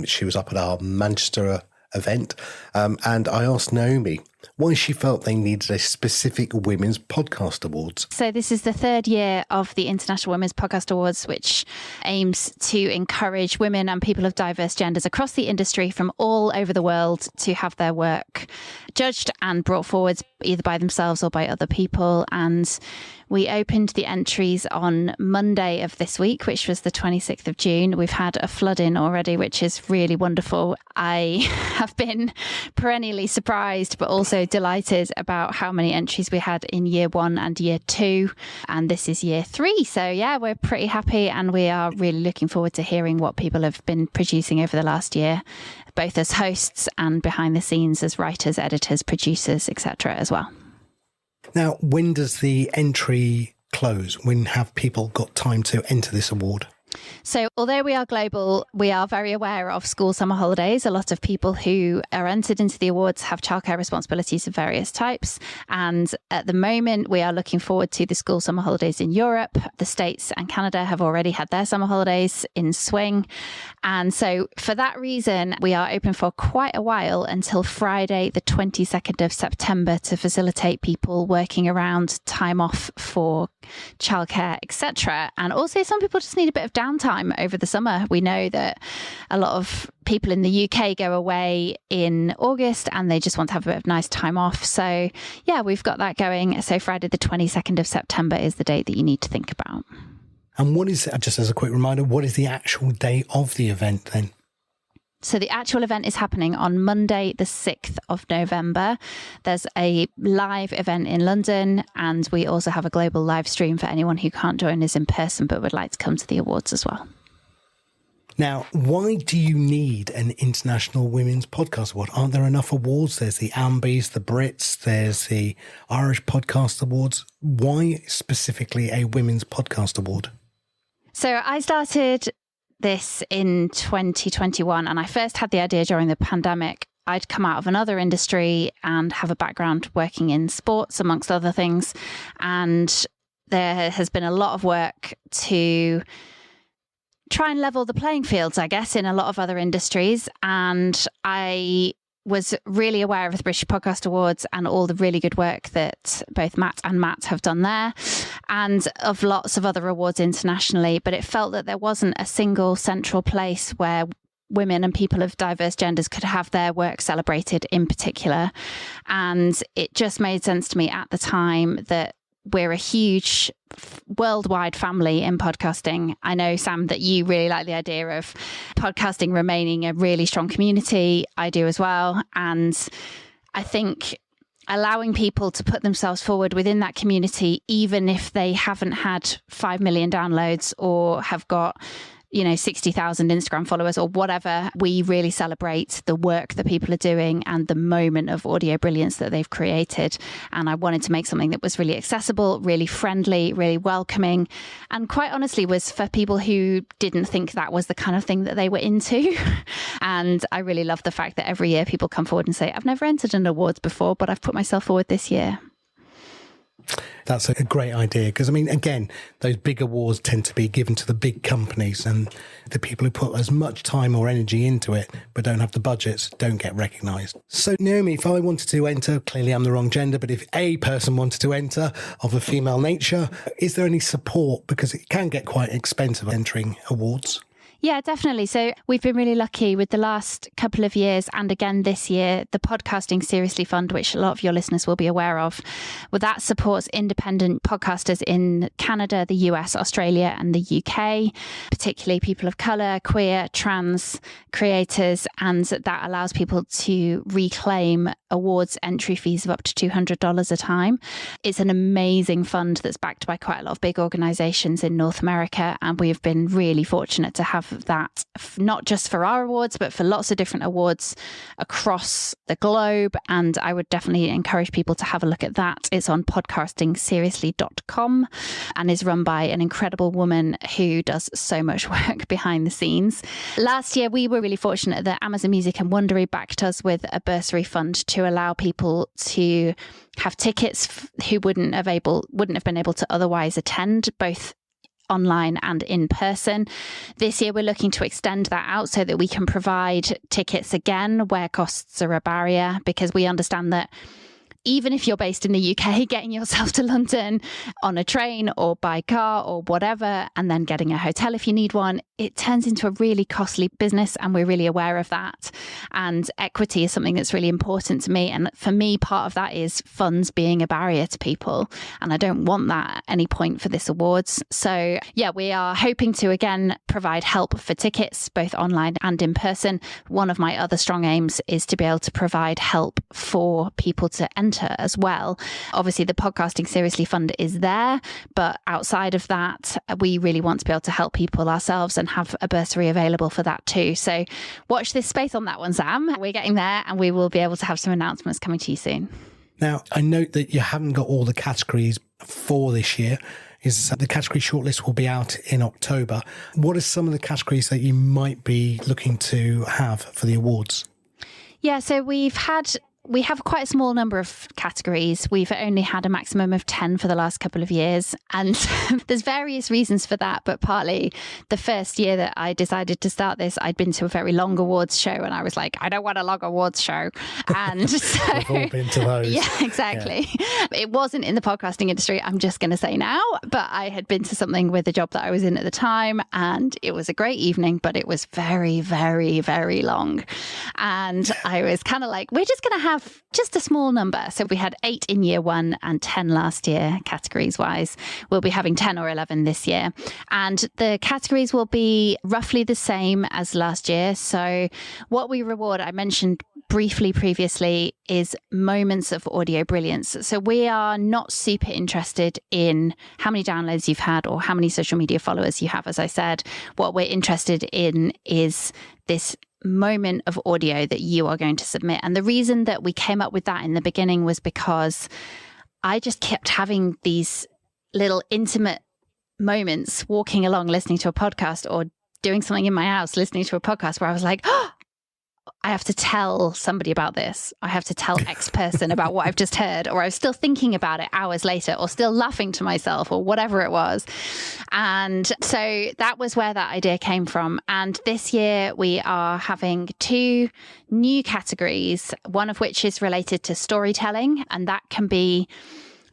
She was up at our Manchester event, and I asked Naomi why she felt they needed a specific Women's Podcast Awards. So this is the third year of the International Women's Podcast Awards, which aims to encourage women and people of diverse genders across the industry from all over the world to have their work judged and brought forward either by themselves or by other people. And we opened the entries on Monday of this week, which was the 26th of June. We've had a flood in already, which is really wonderful. I have been perennially surprised, but also delighted about how many entries we had in year 1 and year 2. And this is year 3. So yeah, we're pretty happy, and we are really looking forward to hearing what people have been producing over the last year, both as hosts and behind the scenes as writers, editors, producers, etc. as well. Now, when does the entry close? When have people got time to enter this award? So although we are global, we are very aware of school summer holidays. A lot of people who are entered into the awards have childcare responsibilities of various types. And at the moment, we are looking forward to the school summer holidays in Europe. The States and Canada have already had their summer holidays in swing. And so for that reason, we are open for quite a while until Friday, the 22nd of September, to facilitate people working around time off for childcare, etc. And also some people just need a bit of downtime over the summer. We know that a lot of people in the UK go away in August and they just want to have a bit of nice time off. So yeah, we've got that going. So Friday the 22nd of September is the date that you need to think about. And what is, just as a quick reminder, what is the actual day of the event then? So the actual event is happening on Monday, the 6th of November. There's a live event in London, and we also have a global live stream for anyone who can't join us in person but would like to come to the awards as well. Now, why do you need an International Women's Podcast Award? Aren't there enough awards? There's the Ambies, the Brits, there's the Irish Podcast Awards. Why specifically a Women's Podcast Award? So I started this in 2021, and I first had the idea during the pandemic. I'd come out of another industry and have a background working in sports, amongst other things. And there has been a lot of work to try and level the playing fields, I guess, in a lot of other industries. And I was really aware of the British Podcast Awards and all the really good work that both Matt and Matt have done there, and of lots of other awards internationally. But it felt that there wasn't a single central place where women and people of diverse genders could have their work celebrated in particular. And it just made sense to me at the time that we're a huge worldwide family in podcasting. I know, Sam, that you really like the idea of podcasting remaining a really strong community. I do as well. And I think allowing people to put themselves forward within that community, even if they haven't had 5 million downloads or have got 60,000 Instagram followers or whatever, we really celebrate the work that people are doing and the moment of audio brilliance that they've created. And I wanted to make something that was really accessible, really friendly, really welcoming, and quite honestly was for people who didn't think that was the kind of thing that they were into. And I really love the fact that every year people come forward and say, I've never entered an awards before, but I've put myself forward this year. That's a great idea because, again, those big awards tend to be given to the big companies, and the people who put as much time or energy into it but don't have the budgets don't get recognised. So, Naomi, if I wanted to enter, clearly I'm the wrong gender, but if a person wanted to enter of a female nature, is there any support? Because it can get quite expensive entering awards. Yeah, definitely. So we've been really lucky with the last couple of years and again this year, the Podcasting Seriously Fund, which a lot of your listeners will be aware of, well, that supports independent podcasters in Canada, the US, Australia and the UK, particularly people of colour, queer, trans creators, and that allows people to reclaim awards entry fees of up to $200 a time. It's an amazing fund that's backed by quite a lot of big organisations in North America, and we've been really fortunate to have that not just for our awards but for lots of different awards across the globe. And I would definitely encourage people to have a look at that. It's on podcastingseriously.com and is run by an incredible woman who does so much work behind the scenes. Last year we were really fortunate that Amazon Music and Wondery backed us with a bursary fund to allow people to have tickets who wouldn't have been able to otherwise attend, both online and in person. This year, we're looking to extend that out so that we can provide tickets again where costs are a barrier, because we understand that even if you're based in the UK, getting yourself to London on a train or by car or whatever, and then getting a hotel if you need one, it turns into a really costly business, and we're really aware of that. And equity is something that's really important to me. And for me, part of that is funds being a barrier to people. And I don't want that at any point for this awards. So yeah, we are hoping to, again, provide help for tickets, both online and in person. One of my other strong aims is to be able to provide help for people to enter as well. Obviously, the Podcasting Seriously Fund is there, but outside of that, we really want to be able to help people ourselves and have a bursary available for that too. So watch this space on that one, Sam. We're getting there, and we will be able to have some announcements coming to you soon. Now, I note that you haven't got all the categories for this year. The category shortlist will be out in October. What are some of the categories that you might be looking to have for the awards? Yeah, so we have quite a small number of categories. We've only had a maximum of 10 for the last couple of years. And there's various reasons for that. But partly the first year that I decided to start this, I'd been to a very long awards show. And I was like, I don't want a long awards show. And so we've all been to those. Yeah, exactly. Yeah. It wasn't in the podcasting industry, I'm just going to say now. But I had been to something with the job that I was in at the time. And it was a great evening, but it was very, very, very long. And I was kind of like, we're just going to have just a small number. So we had 8 in year one and 10 last year, categories wise. We'll be having 10 or 11 this year. And the categories will be roughly the same as last year. So what we reward, I mentioned briefly previously, is moments of audio brilliance. So we are not super interested in how many downloads you've had or how many social media followers you have. As I said, what we're interested in is this moment of audio that you are going to submit. And the reason that we came up with that in the beginning was because I just kept having these little intimate moments walking along, listening to a podcast, or doing something in my house, listening to a podcast, where I was like, oh, I have to tell somebody about this. I have to tell X person about what I've just heard, or I was still thinking about it hours later, or still laughing to myself, or whatever it was. And so that was where that idea came from. And this year we are having 2 new categories, one of which is related to storytelling, and that can be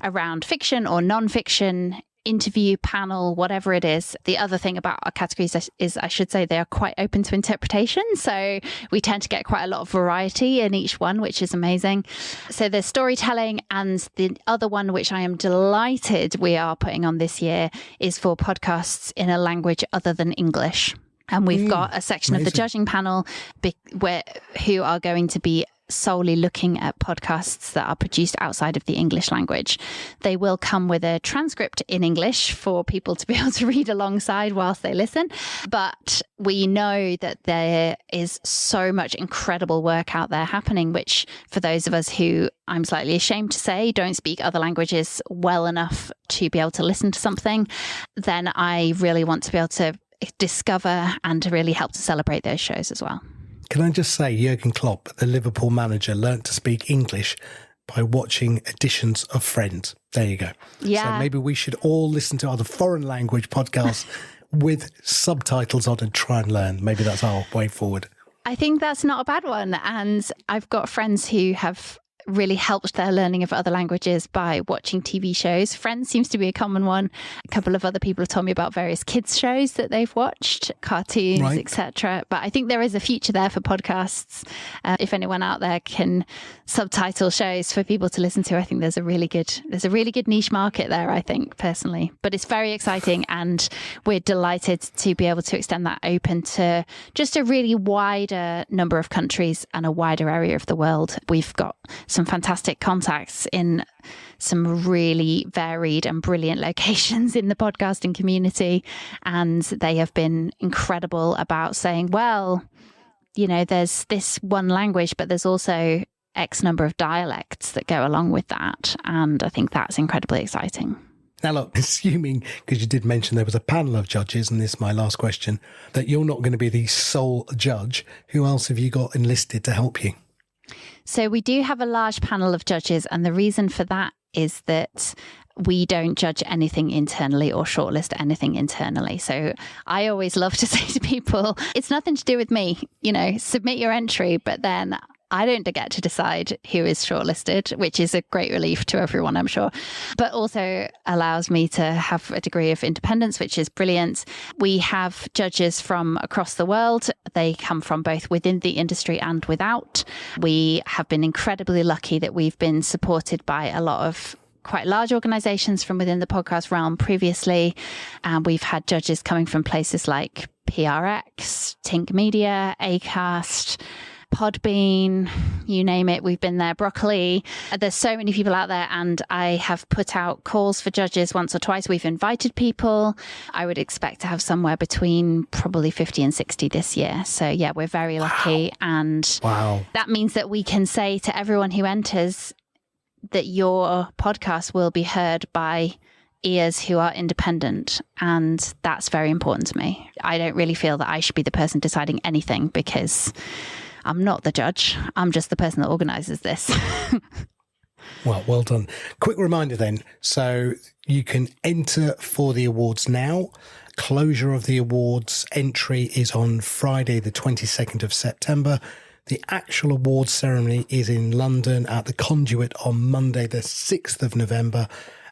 around fiction or non-fiction. interview, panel, whatever it is. The other thing about our categories is I should say they are quite open to interpretation. So we tend to get quite a lot of variety in each one, which is amazing. So there's storytelling, and the other one, which I am delighted we are putting on this year, is for podcasts in a language other than English. And we've got a section of the judging panel who are going to be solely looking at podcasts that are produced outside of the English language. They will come with a transcript in English for people to be able to read alongside whilst they listen. But we know that there is so much incredible work out there happening, which for those of us who, I'm slightly ashamed to say, don't speak other languages well enough to be able to listen to something, then I really want to be able to discover and to really help to celebrate those shows as well. Can I just say, Jurgen Klopp, the Liverpool manager, learnt to speak English by watching editions of Friends. There you go. Yeah. So maybe we should all listen to other foreign language podcasts with subtitles on and try and learn. Maybe that's our way forward. I think that's not a bad one. And I've got friends who have really helped their learning of other languages by watching TV shows. Friends seems to be a common one. A couple of other people have told me about various kids shows that they've watched, cartoons, etc. But I think there is a future there for podcasts. If anyone out there can subtitle shows for people to listen to, I think there's a really good niche market there, I think, personally. But it's very exciting, and we're delighted to be able to extend that open to just a really wider number of countries and a wider area of the world. We've got some fantastic contacts in some really varied and brilliant locations in the podcasting community, and they have been incredible about saying, well, you know, there's this one language, but there's also X number of dialects that go along with that, and I think that's incredibly exciting. Now, look, assuming, because you did mention there was a panel of judges, and this is my last question, that you're not going to be the sole judge, who else have you got enlisted to help you? So we do have a large panel of judges, and the reason for that is that we don't judge anything internally or shortlist anything internally. So I always love to say to people, it's nothing to do with me, you know, submit your entry, but then I don't get to decide who is shortlisted, which is a great relief to everyone, I'm sure, but also allows me to have a degree of independence, which is brilliant. We have judges from across the world. They come from both within the industry and without. We have been incredibly lucky that we've been supported by a lot of quite large organizations from within the podcast realm previously. And we've had judges coming from places like PRX, Tink Media, Acast, Podbean, you name it, we've been there, Broccoli. There's so many people out there, and I have put out calls for judges once or twice. We've invited people. I would expect to have somewhere between probably 50 and 60 this year. So yeah, we're very lucky. And that means that we can say to everyone who enters that your podcast will be heard by ears who are independent, and that's very important to me. I don't really feel that I should be the person deciding anything, because I'm not the judge. I'm just the person that organises this. Well done. Quick reminder then. So you can enter for the awards now. Closure of the awards entry is on Friday, the 22nd of September. The actual awards ceremony is in London at the Conduit on Monday, the 6th of November.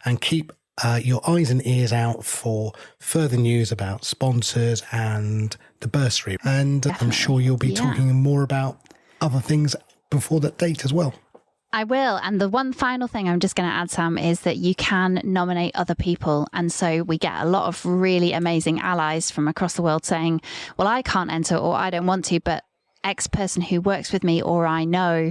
And keep your eyes and ears out for further news about sponsors and the bursary. And definitely. I'm sure you'll be talking more about other things before that date as well. I will. And the one final thing I'm just going to add, Sam, is that you can nominate other people. And so we get a lot of really amazing allies from across the world saying, well, I can't enter, or I don't want to, but X person who works with me or I know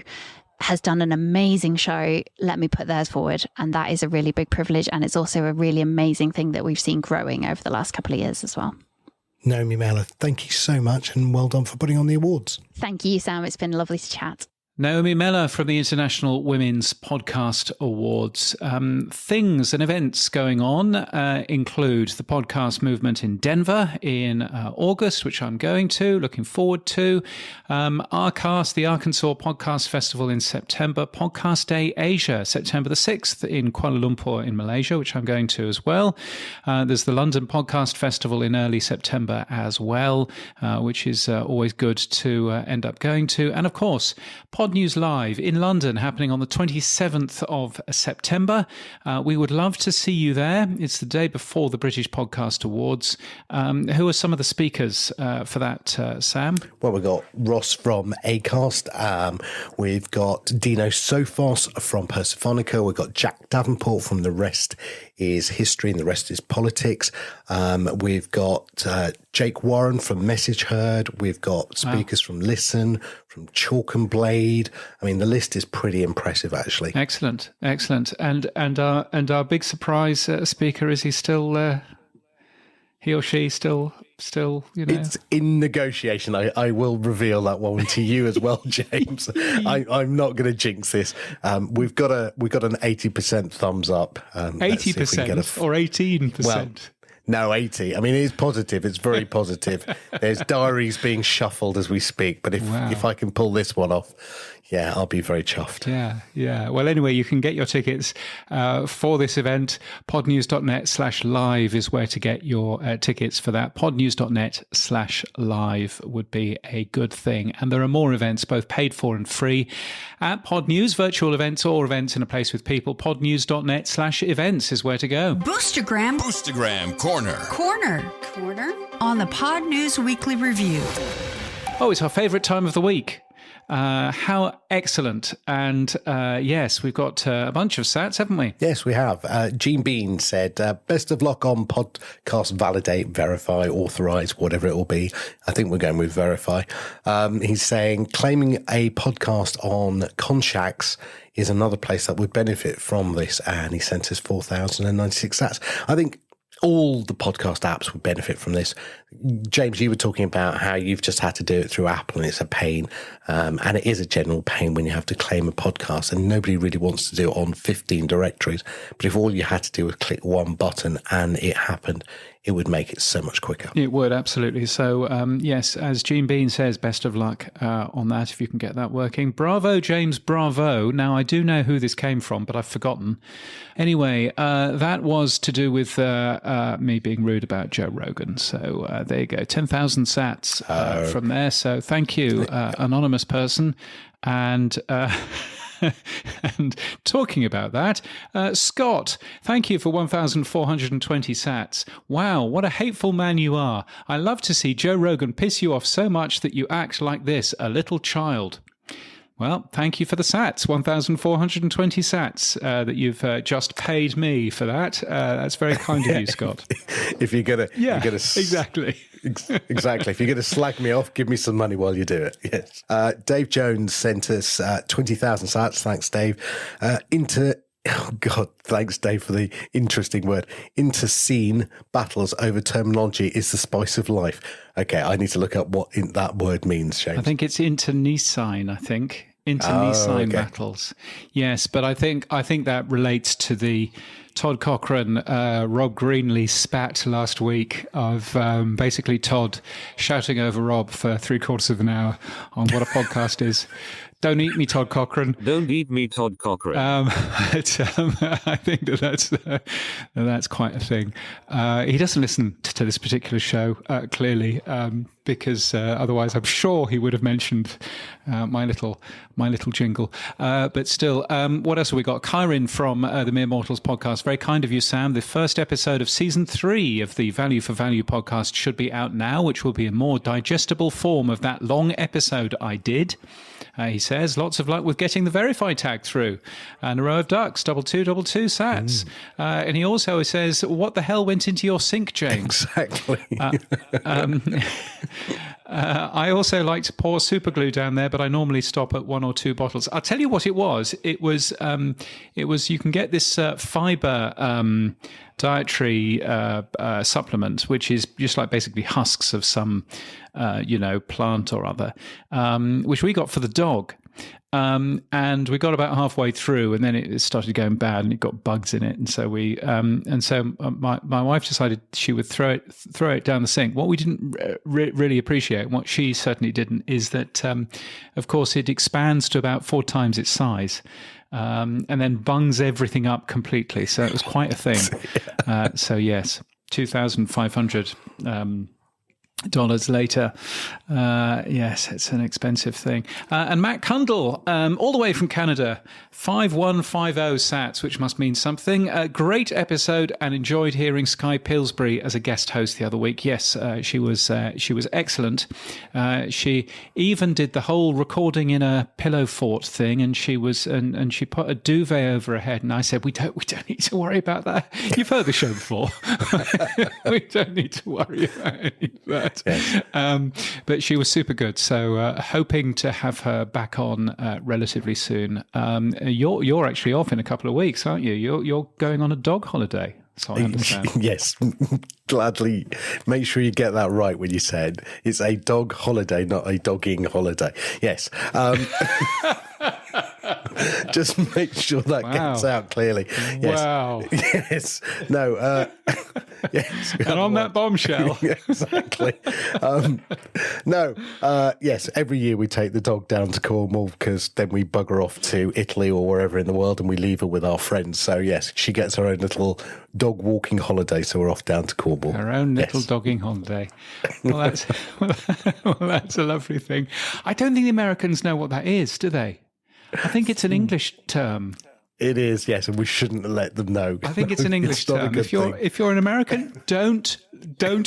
has done an amazing show, let me put theirs forward. And that is a really big privilege. And it's also a really amazing thing that we've seen growing over the last couple of years as well. Naomi Mellor, thank you so much, and well done for putting on the awards. Thank you, Sam. It's been lovely to chat. Naomi Mellor from the International Women's Podcast Awards. Things and events going on include the podcast movement in Denver in August, which I'm going to, looking forward to. Acast, the Arkansas Podcast Festival in September. Podcast Day Asia, September the 6th in Kuala Lumpur in Malaysia, which I'm going to as well. There's the London Podcast Festival in early September as well, which is always good to end up going to. And of course, Pod News Live in London, happening on the 27th of September. We would love to see you there. It's the day before the British Podcast Awards. Who are some of the speakers for that, Sam? Well, we've got Ross from Acast. We've got Dino Sophos from Persephonica. We've got Jack Davenport from The Rest is History and the Rest is Politics. We've got Jake Warren from Message Heard. We've got speakers from Listen, from Chalk and Blade. I mean, the list is pretty impressive, actually. Excellent. And our big surprise speaker, is he still? He or she still, It's in negotiation. I will reveal that one to you as well, James. I'm not going to jinx this. We've got an 80% thumbs up. 80% or 18%? Well, no, 80. I mean, it is positive. It's very positive. There's diaries being shuffled as we speak. But if I can pull this one off, yeah, I'll be very chuffed. Yeah. Well, anyway, you can get your tickets for this event. podnews.net/live is where to get your tickets for that. podnews.net/live would be a good thing. And there are more events, both paid for and free, at Pod News, virtual events or events in a place with people. podnews.net/events is where to go. Boostergram Corner on the Pod News Weekly Review. Oh, it's our favourite time of the week. How excellent. And yes, we've got a bunch of sats, haven't we? Yes, we have. Gene Bean said, best of luck on podcast validate, verify, authorise, whatever it will be. I think we're going with verify. He's saying claiming a podcast on Conshacks is another place that would benefit from this. And he sent us 4,096 sats. I think all the podcast apps would benefit from this. James, you were talking about how you've just had to do it through Apple and it's a pain. And it is a general pain when you have to claim a podcast, and nobody really wants to do it on 15 directories. But if all you had to do was click one button and it happened, it would make it so much quicker. It would, absolutely. So, yes, as Gene Bean says, best of luck on that, if you can get that working. Bravo, James, bravo. Now, I do know who this came from, but I've forgotten. Anyway, that was to do with me being rude about Joe Rogan. So there you go, 10,000 sats from there. So thank you, anonymous person. And... And talking about that, Scott, thank you for 1,420 sats. Wow, what a hateful man you are. I love to see Joe Rogan piss you off so much that you act like this, a little child. Well, thank you for the sats, 1,420 sats that you've just paid me for that. That's very kind of you, Scott. If you're gonna, exactly. Exactly. If you're going to slag me off, give me some money while you do it. Yes. Dave Jones sent us 20,000 sats. Thanks, Dave. Oh, God, thanks, Dave, for the interesting word. Interscene battles over terminology is the spice of life. Okay, I need to look up what that word means, James. I think it's internecine, internecine battles. Yes, but I think that relates to the Todd Cochran, Rob Greenlee spat last week of basically Todd shouting over Rob for 3/4 of an hour on what a podcast is. Don't eat me, Todd Cochran. Don't eat me, Todd Cochran. I think that's quite a thing. He doesn't listen to this particular show, clearly, because otherwise I'm sure he would have mentioned my little jingle. But still, what else have we got? Kyrin from the Mere Mortals podcast. Very kind of you, Sam. The first episode of season 3 of the Value for Value podcast should be out now, which will be a more digestible form of that long episode I did. He says, lots of luck with getting the verify tag through. And a row of ducks, 2222 sats. And he also says, what the hell went into your sink, James? Exactly. I also like to pour super glue down there, but I normally stop at 1 or 2 bottles. I'll tell you what it was. It was you can get this fiber dietary supplement, which is just like basically husks of some, plant or other, which we got for the dog. And we got about halfway through, and then it started going bad, and it got bugs in it. And so my wife decided she would throw it down the sink. What we didn't really appreciate, and what she certainly didn't, is that, of course, it expands to about 4 times its size. And then bungs everything up completely. So it was quite a thing. So yes, 2,500 later. Yes, it's an expensive thing. And Matt Cundle, all the way from Canada, 5150 sats, which must mean something. A great episode, and enjoyed hearing Sky Pillsbury as a guest host the other week. Yes, she was excellent. She even did the whole recording in a pillow fort thing, and she put a duvet over her head. And I said, we don't need to worry about that. You've heard the show before. We don't need to worry about any of that. Yes. But she was super good. So hoping to have her back on relatively soon. You're actually off in a couple of weeks, aren't you? You're going on a dog holiday. So I understand. Yes, gladly. Make sure you get that right when you said it's a dog holiday, not a dogging holiday. Yes. Just make sure that gets out clearly. Yes. Wow. Yes. No. Yes. And on that bombshell. Exactly. No. Yes. Every year we take the dog down to Cornwall because then we bugger off to Italy or wherever in the world and we leave her with our friends. So yes, she gets her own little dog walking holiday. So we're off down to Cornwall. Her own little dogging holiday. Well, that's a lovely thing. I don't think the Americans know what that is, do they? I think it's an English term. It is, yes, and we shouldn't let them know. I think it's an English term. If you're an American, don't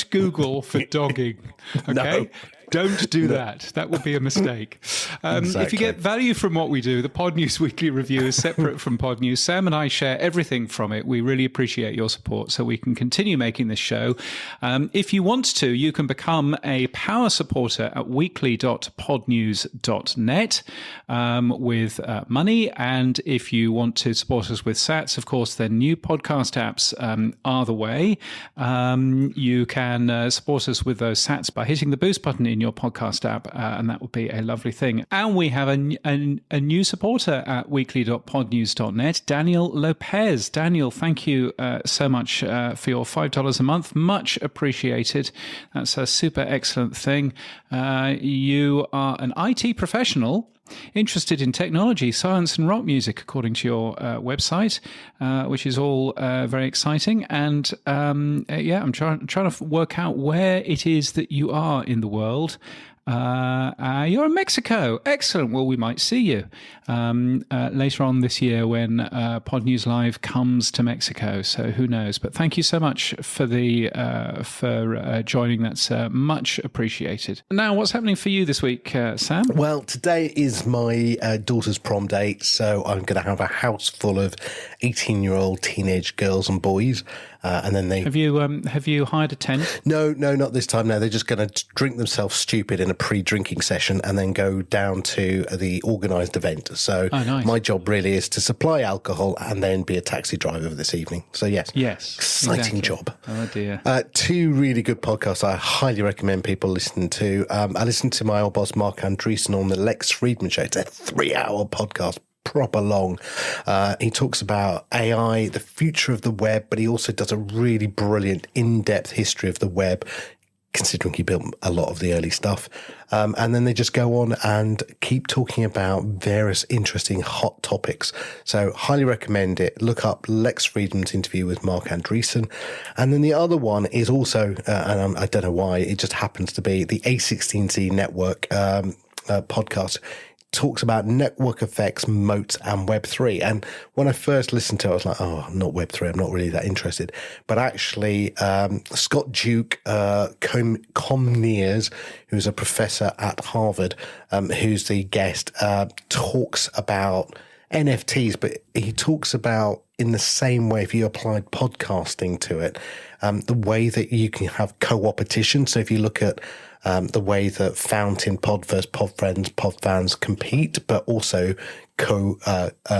Google for dogging. Okay. No. Don't do that. That would be a mistake. Exactly. If you get value from what we do, the Pod News Weekly Review is separate from Pod News. Sam and I share everything from it. We really appreciate your support so we can continue making this show. If you want to, you can become a power supporter at weekly.podnews.net with money. And if you want to support us with sats, of course, then new podcast apps are the way. You can support us with those sats by hitting the boost button in your podcast app, and that would be a lovely thing. And we have a new supporter at weekly.podnews.net, Daniel Lopez. Daniel, thank you so much for your $5 a month. Much appreciated. That's a super excellent thing. You are an IT professional interested in technology, science and rock music, according to your website, which is all very exciting. And I'm trying to work out where it is that you are in the world. You're in Mexico. Excellent. Well, we might see you later on this year when Pod News Live comes to Mexico. So who knows? But thank you so much for joining. That's much appreciated. Now, what's happening for you this week, Sam? Well, today is my daughter's prom date, so I'm going to have a house full of 18-year-old teenage girls and boys. And then they have you hired a tent? No, not this time. No, they're just going to drink themselves stupid in a pre-drinking session and then go down to the organised event. So nice. My job really is to supply alcohol and then be a taxi driver this evening. So yes, exciting job. Oh dear. Two really good podcasts I highly recommend people listen to. I listened to my old boss Mark Andreessen on the Lex Friedman Show. It's a 3-hour podcast. Proper long. He talks about AI, the future of the web, but he also does a really brilliant in-depth history of the web, considering he built a lot of the early stuff. And then they just go on and keep talking about various interesting hot topics. So highly recommend it. Look up Lex Friedman's interview with Mark Andreessen. And then the other one is also, and I don't know why, it just happens to be the A16Z Network podcast. Talks about network effects, moats, and Web3. And when I first listened to it, I was like, oh, not Web3. I'm not really that interested. But actually, Scott Duke Comneers, who's a professor at Harvard, who's the guest, talks about NFTs, but he talks about in the same way, if you applied podcasting to it, the way that you can have co-opetition. So if you look at the way that Fountain, Pod versus Pod Friends, Pod Fans compete, but also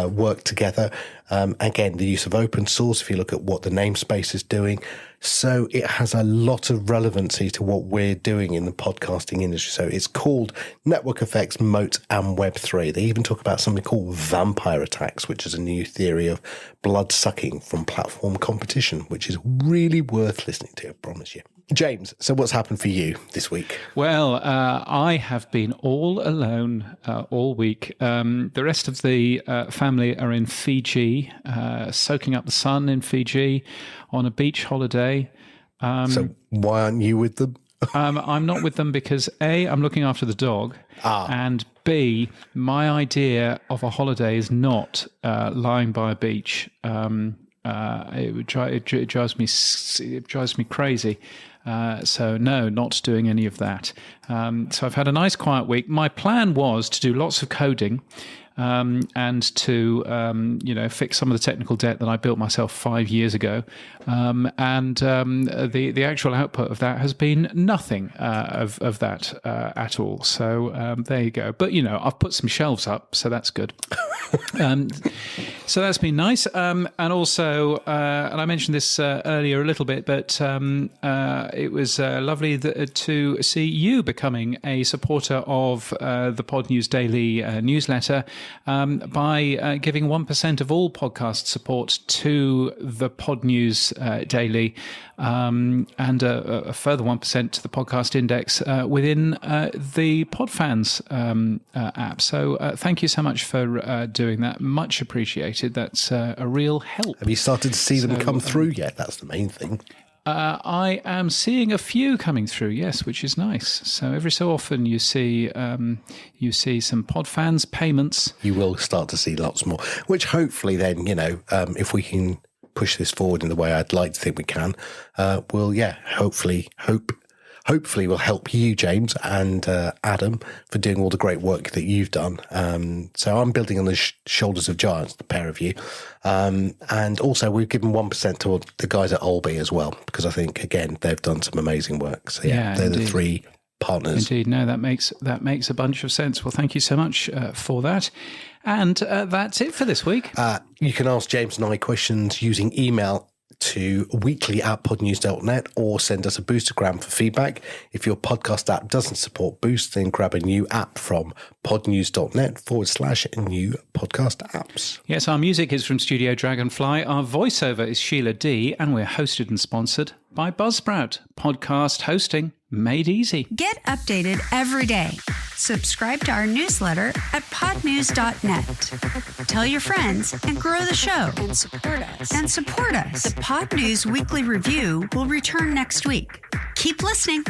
work together. Again, the use of open source, if you look at what the namespace is doing. So it has a lot of relevancy to what we're doing in the podcasting industry. So it's called Network Effects, Moat, and Web3. They even talk about something called vampire attacks, which is a new theory of blood sucking from platform competition, which is really worth listening to, I promise you. James, so what's happened for you this week? Well, I have been all alone all week. The rest of the family are in Fiji, soaking up the sun in Fiji on a beach holiday. So why aren't you with them? I'm not with them because A, I'm looking after the dog, and B, my idea of a holiday is not lying by a beach. It drives me crazy. So no, not doing any of that. So I've had a nice quiet week. My plan was to do lots of coding. And to fix some of the technical debt that I built myself 5 years ago, the actual output of that has been nothing of that at all. So there you go. But I've put some shelves up, so that's good. So that's been nice. And also, and I mentioned this earlier a little bit, but it was lovely to see you becoming a supporter of the Pod News Daily newsletter. By giving 1% of all podcast support to the Pod News Daily and a further 1% to the Podcast Index within the Podfans app. So thank you so much for doing that. Much appreciated. That's a real help. Have you started to see them come through yet? That's the main thing. I am seeing a few coming through, yes, which is nice. So every so often you see some Podfans payments. You will start to see lots more, which hopefully then, if we can push this forward in the way I'd like to think we can, hopefully will help you, James, and Adam, for doing all the great work that you've done. So I'm building on the shoulders of giants, the pair of you. And also we've given 1% to the guys at Olby as well, because I think, again, they've done some amazing work. So they're indeed. The three partners. Indeed. No, that makes a bunch of sense. Well, thank you so much for that. And that's it for this week. You can ask James and I questions using email to weekly@podnews.net or send us a Boostergram for feedback. If your podcast app doesn't support Boost, then grab a new app from podnews.net/new podcast apps. Yes, our music is from Studio Dragonfly. Our voiceover is Sheila D, and we're hosted and sponsored by Buzzsprout. Podcast hosting made easy. Get updated every day. Subscribe to our newsletter at podnews.net. Tell your friends and grow the show. And support us. The Pod News Weekly Review will return next week. Keep listening.